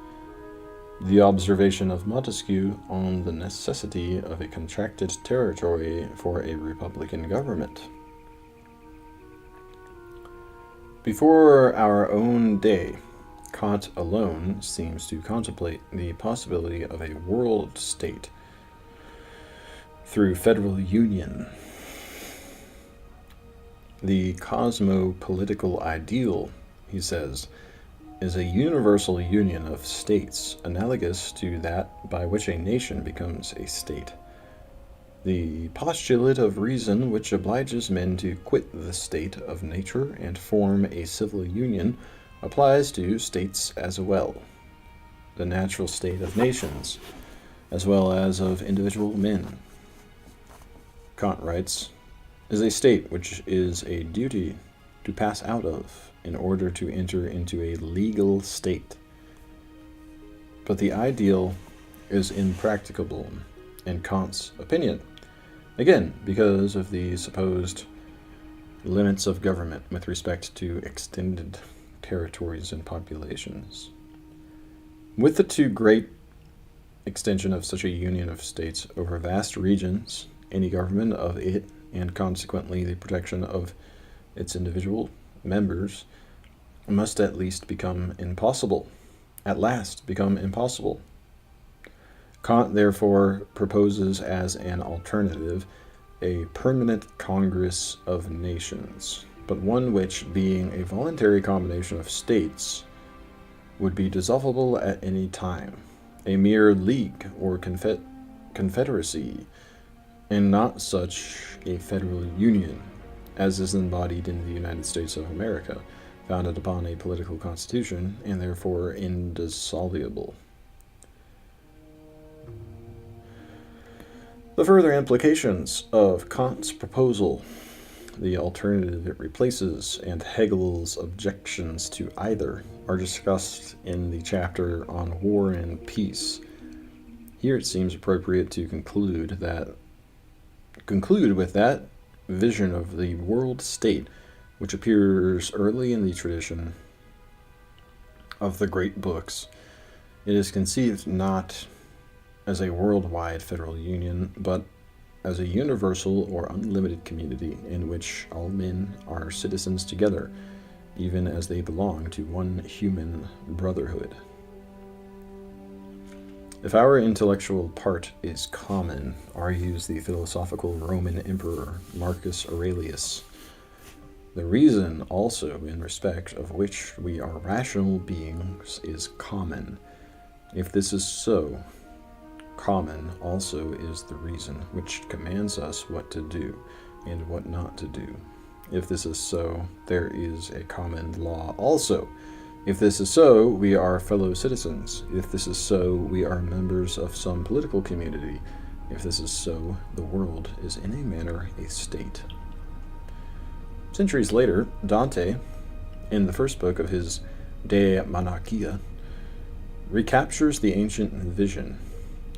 the observation of Montesquieu on the necessity of a contracted territory for a republican government. Before our own day, Kant alone seems to contemplate the possibility of a world state through federal union. The cosmopolitical ideal, he says, is a universal union of states analogous to that by which a nation becomes a state. The postulate of reason which obliges men to quit the state of nature and form a civil union applies to states as well. The natural state of nations, as well as of individual men, Kant writes, is a state which is a duty to pass out of in order to enter into a legal state. But the ideal is impracticable, in Kant's opinion, again, because of the supposed limits of government with respect to extended territories and populations. With the too great extension of such a union of states over vast regions, any government of it, and consequently the protection of its individual members, must at last become impossible. Kant therefore proposes as an alternative a permanent Congress of Nations, but one which, being a voluntary combination of states, would be dissolvable at any time, a mere league or confederacy, and not such a federal union as is embodied in the United States of America, founded upon a political constitution and therefore indissoluble. The further implications of Kant's proposal, the alternative it replaces, and Hegel's objections to either, are discussed in the chapter on War and Peace. Here it seems appropriate to conclude with that vision of the world state which appears early in the tradition of the great books. It is conceived not as a worldwide federal union, but as a universal or unlimited community in which all men are citizens together, even as they belong to one human brotherhood. If our intellectual part is common, argues the philosophical Roman emperor Marcus Aurelius, the reason also in respect of which we are rational beings is common. If this is so, common also is the reason which commands us what to do and what not to do. If this is so, there is a common law also. If this is so, we are fellow citizens. If this is so, we are members of some political community. If this is so, the world is in a manner a state. Centuries later, Dante, in the first book of his De Monarchia, recaptures the ancient vision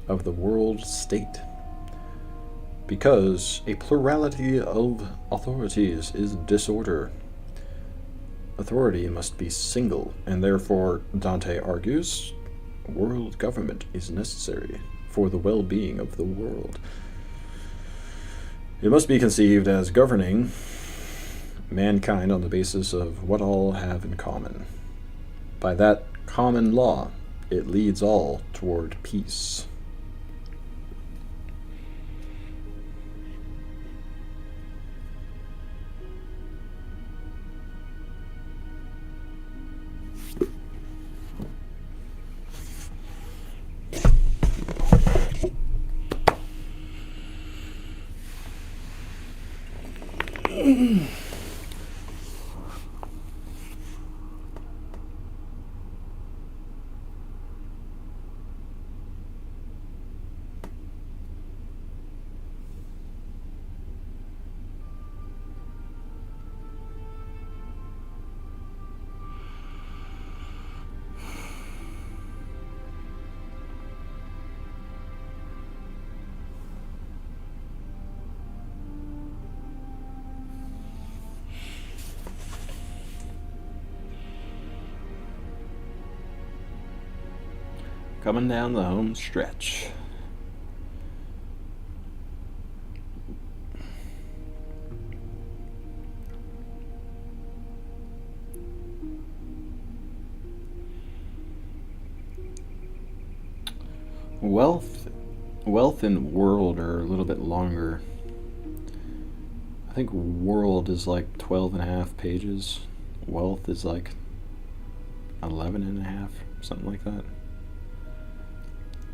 of the world state. Because a plurality of authorities is disorder, authority must be single, and therefore, Dante argues, world government is necessary for the well-being of the world. It must be conceived as governing mankind on the basis of what all have in common. By that common law, it leads all toward peace. Coming down the home stretch. Wealth and world are a little bit longer. I think world is like 12 and a half pages. Wealth is like 11 and a half, something like that.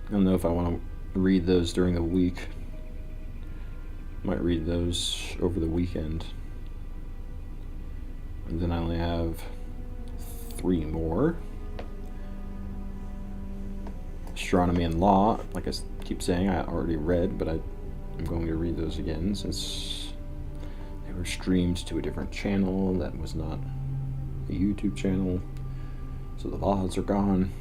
I don't know if I want to read those during the week. Might read those over the weekend. And then I only have 3 more. Astronomy and Law, like I keep saying, I already read, but I'm going to read those again since they were streamed to a different channel that was not a YouTube channel, so the VODs are gone.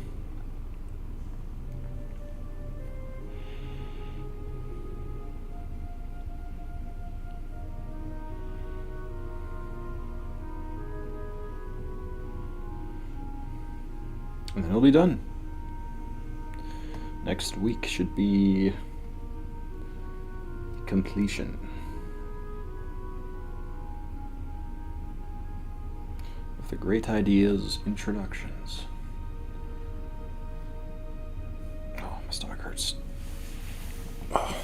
And then it'll be done. Next week should be completion. With the Great Ideas introductions. Oh, my stomach hurts. Oh.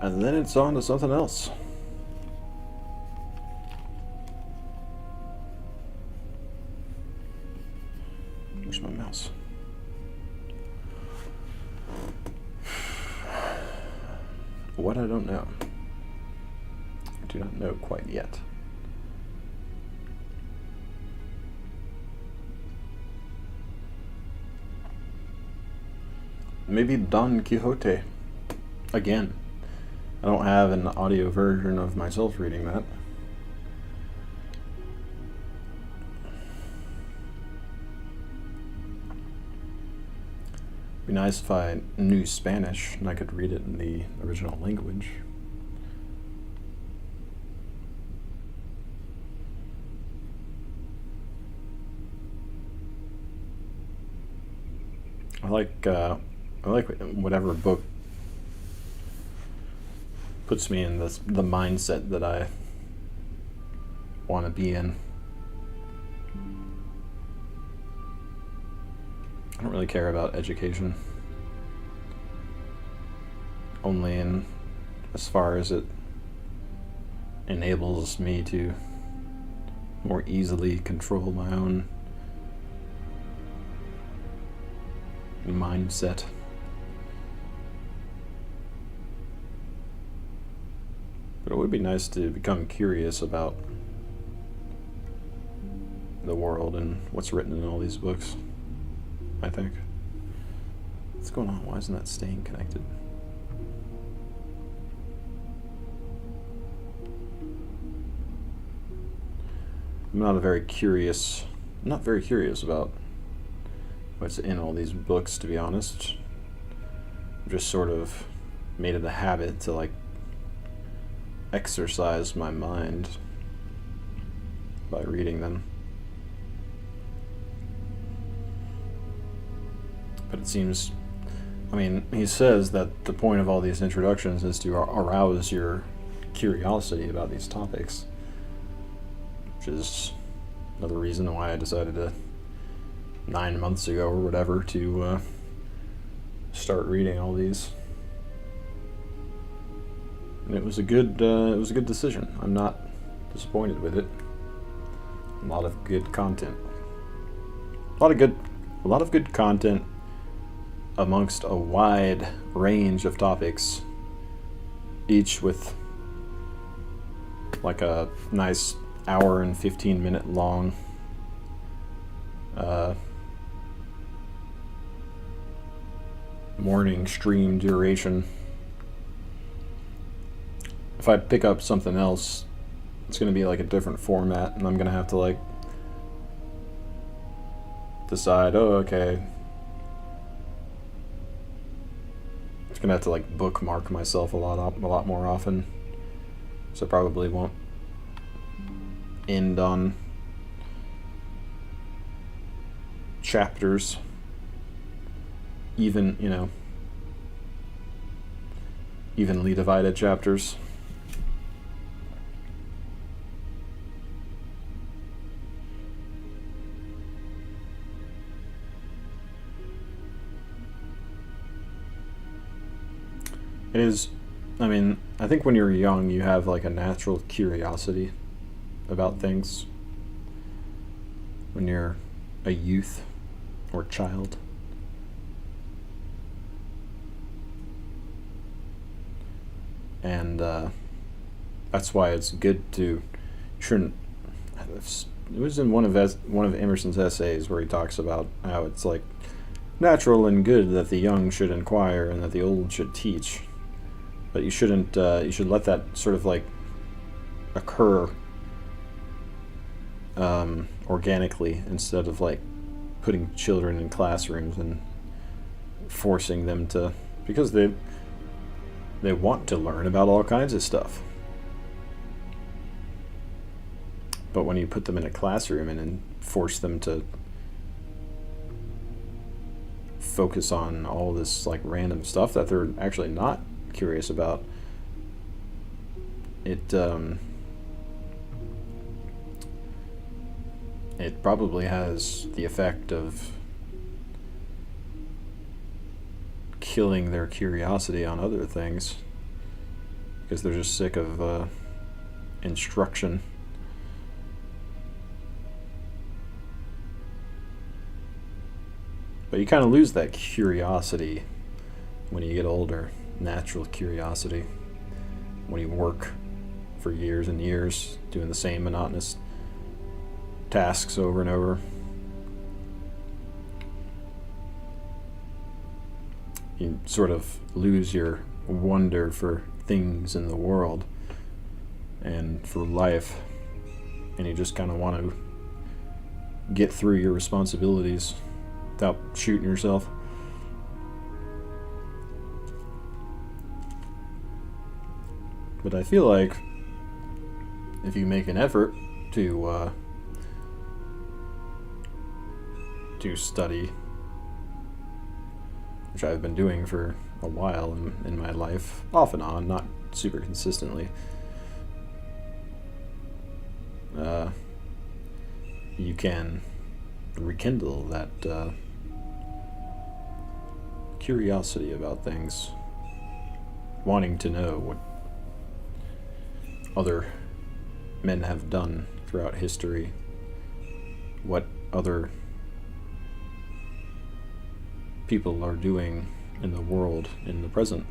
And then it's on to something else. Where's my mouse? What I don't know. I do not know quite yet. Maybe Don Quixote. Again. I don't have an audio version of myself reading that. Be nice if I knew Spanish and I could read it in the original language. I like whatever book puts me in the mindset that I want to be in. I don't really care about education, only in as far as it enables me to more easily control my own mindset. But it would be nice to become curious about the world and what's written in all these books, I think. What's going on? Why isn't that staying connected? I'm not very curious about what's in all these books, to be honest. I've just sort of made it a habit to like exercise my mind by reading them. But it seems, I mean, he says that the point of all these introductions is to arouse your curiosity about these topics, which is another reason why I decided to 9 months ago or whatever to start reading all these. And it was a good decision. I'm not disappointed with it. A lot of good content. A lot of good content amongst a wide range of topics, each with like a nice hour and 15-minute long morning stream duration. If I pick up something else, it's going to be like a different format, and I'm going to have to like decide, oh, okay. It's going to have to like bookmark myself a lot more often. So I probably won't end on chapters, even, evenly divided chapters. It is, I think when you're young, you have like a natural curiosity about things. When you're a youth or child. And that's why it's good to shouldn't. It was in one of Emerson's essays where he talks about how it's like natural and good that the young should inquire and that the old should teach, but you shouldn't. You should let that sort of like occur organically instead of like putting children in classrooms and forcing them to, because they want to learn about all kinds of stuff. But when you put them in a classroom and force them to focus on all this like random stuff that they're actually not curious about, it probably has the effect of killing their curiosity on other things because they're just sick of instruction. But you kind of lose that curiosity when you get older, natural curiosity, when you work for years and years doing the same monotonous tasks over and over. You sort of lose your wonder for things in the world and for life, and you just kind of want to get through your responsibilities without shooting yourself. But I feel like if you make an effort to study, which I've been doing for a while in my life, off and on, not super consistently, you can rekindle that curiosity about things, wanting to know what other men have done throughout history, what other people are doing in the world in the present.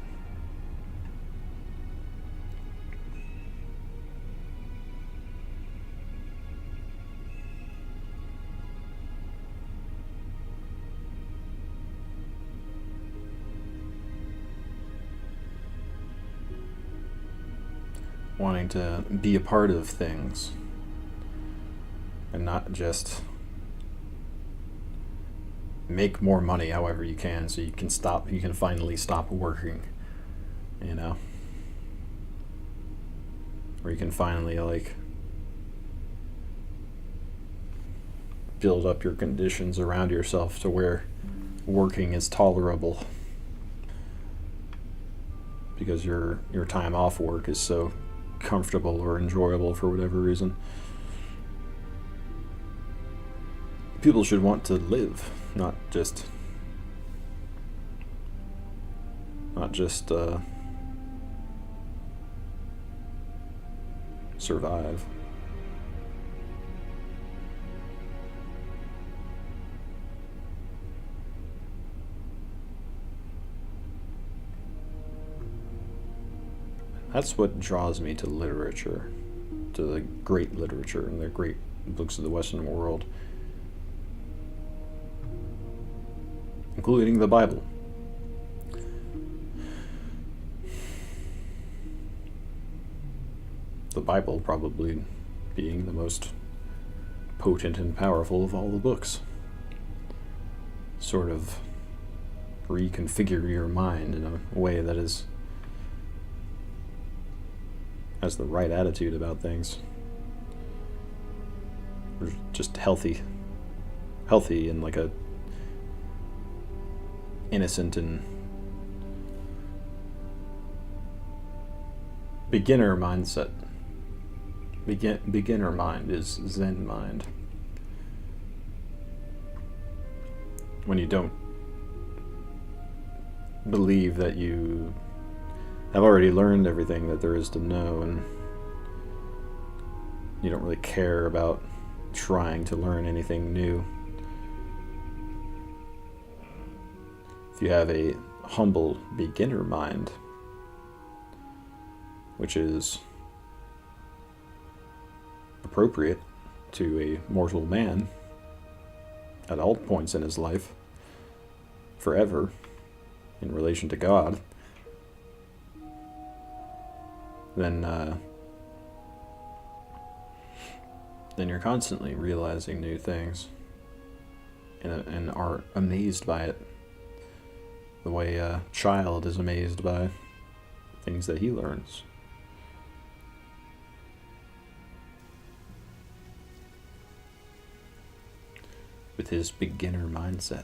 Wanting to be a part of things and not just make more money however you can so you can finally stop working, or you can finally like build up your conditions around yourself to where working is tolerable because your time off work is so comfortable or enjoyable for whatever reason. People should want to live, not just survive. That's what draws me to literature, to the great literature and the great books of the Western world, including the Bible. The Bible probably being the most potent and powerful of all the books. Sort of reconfigure your mind in a way that has the right attitude about things. Or just healthy healthy and like a innocent and beginner mindset. Beginner mind is Zen mind. When you don't believe that you have already learned everything that there is to know, and you don't really care about trying to learn anything new. If you have a humble beginner mind, which is appropriate to a mortal man at all points in his life, forever, in relation to God, then you're constantly realizing new things and are amazed by it, the way a child is amazed by things that he learns. With his beginner mindset.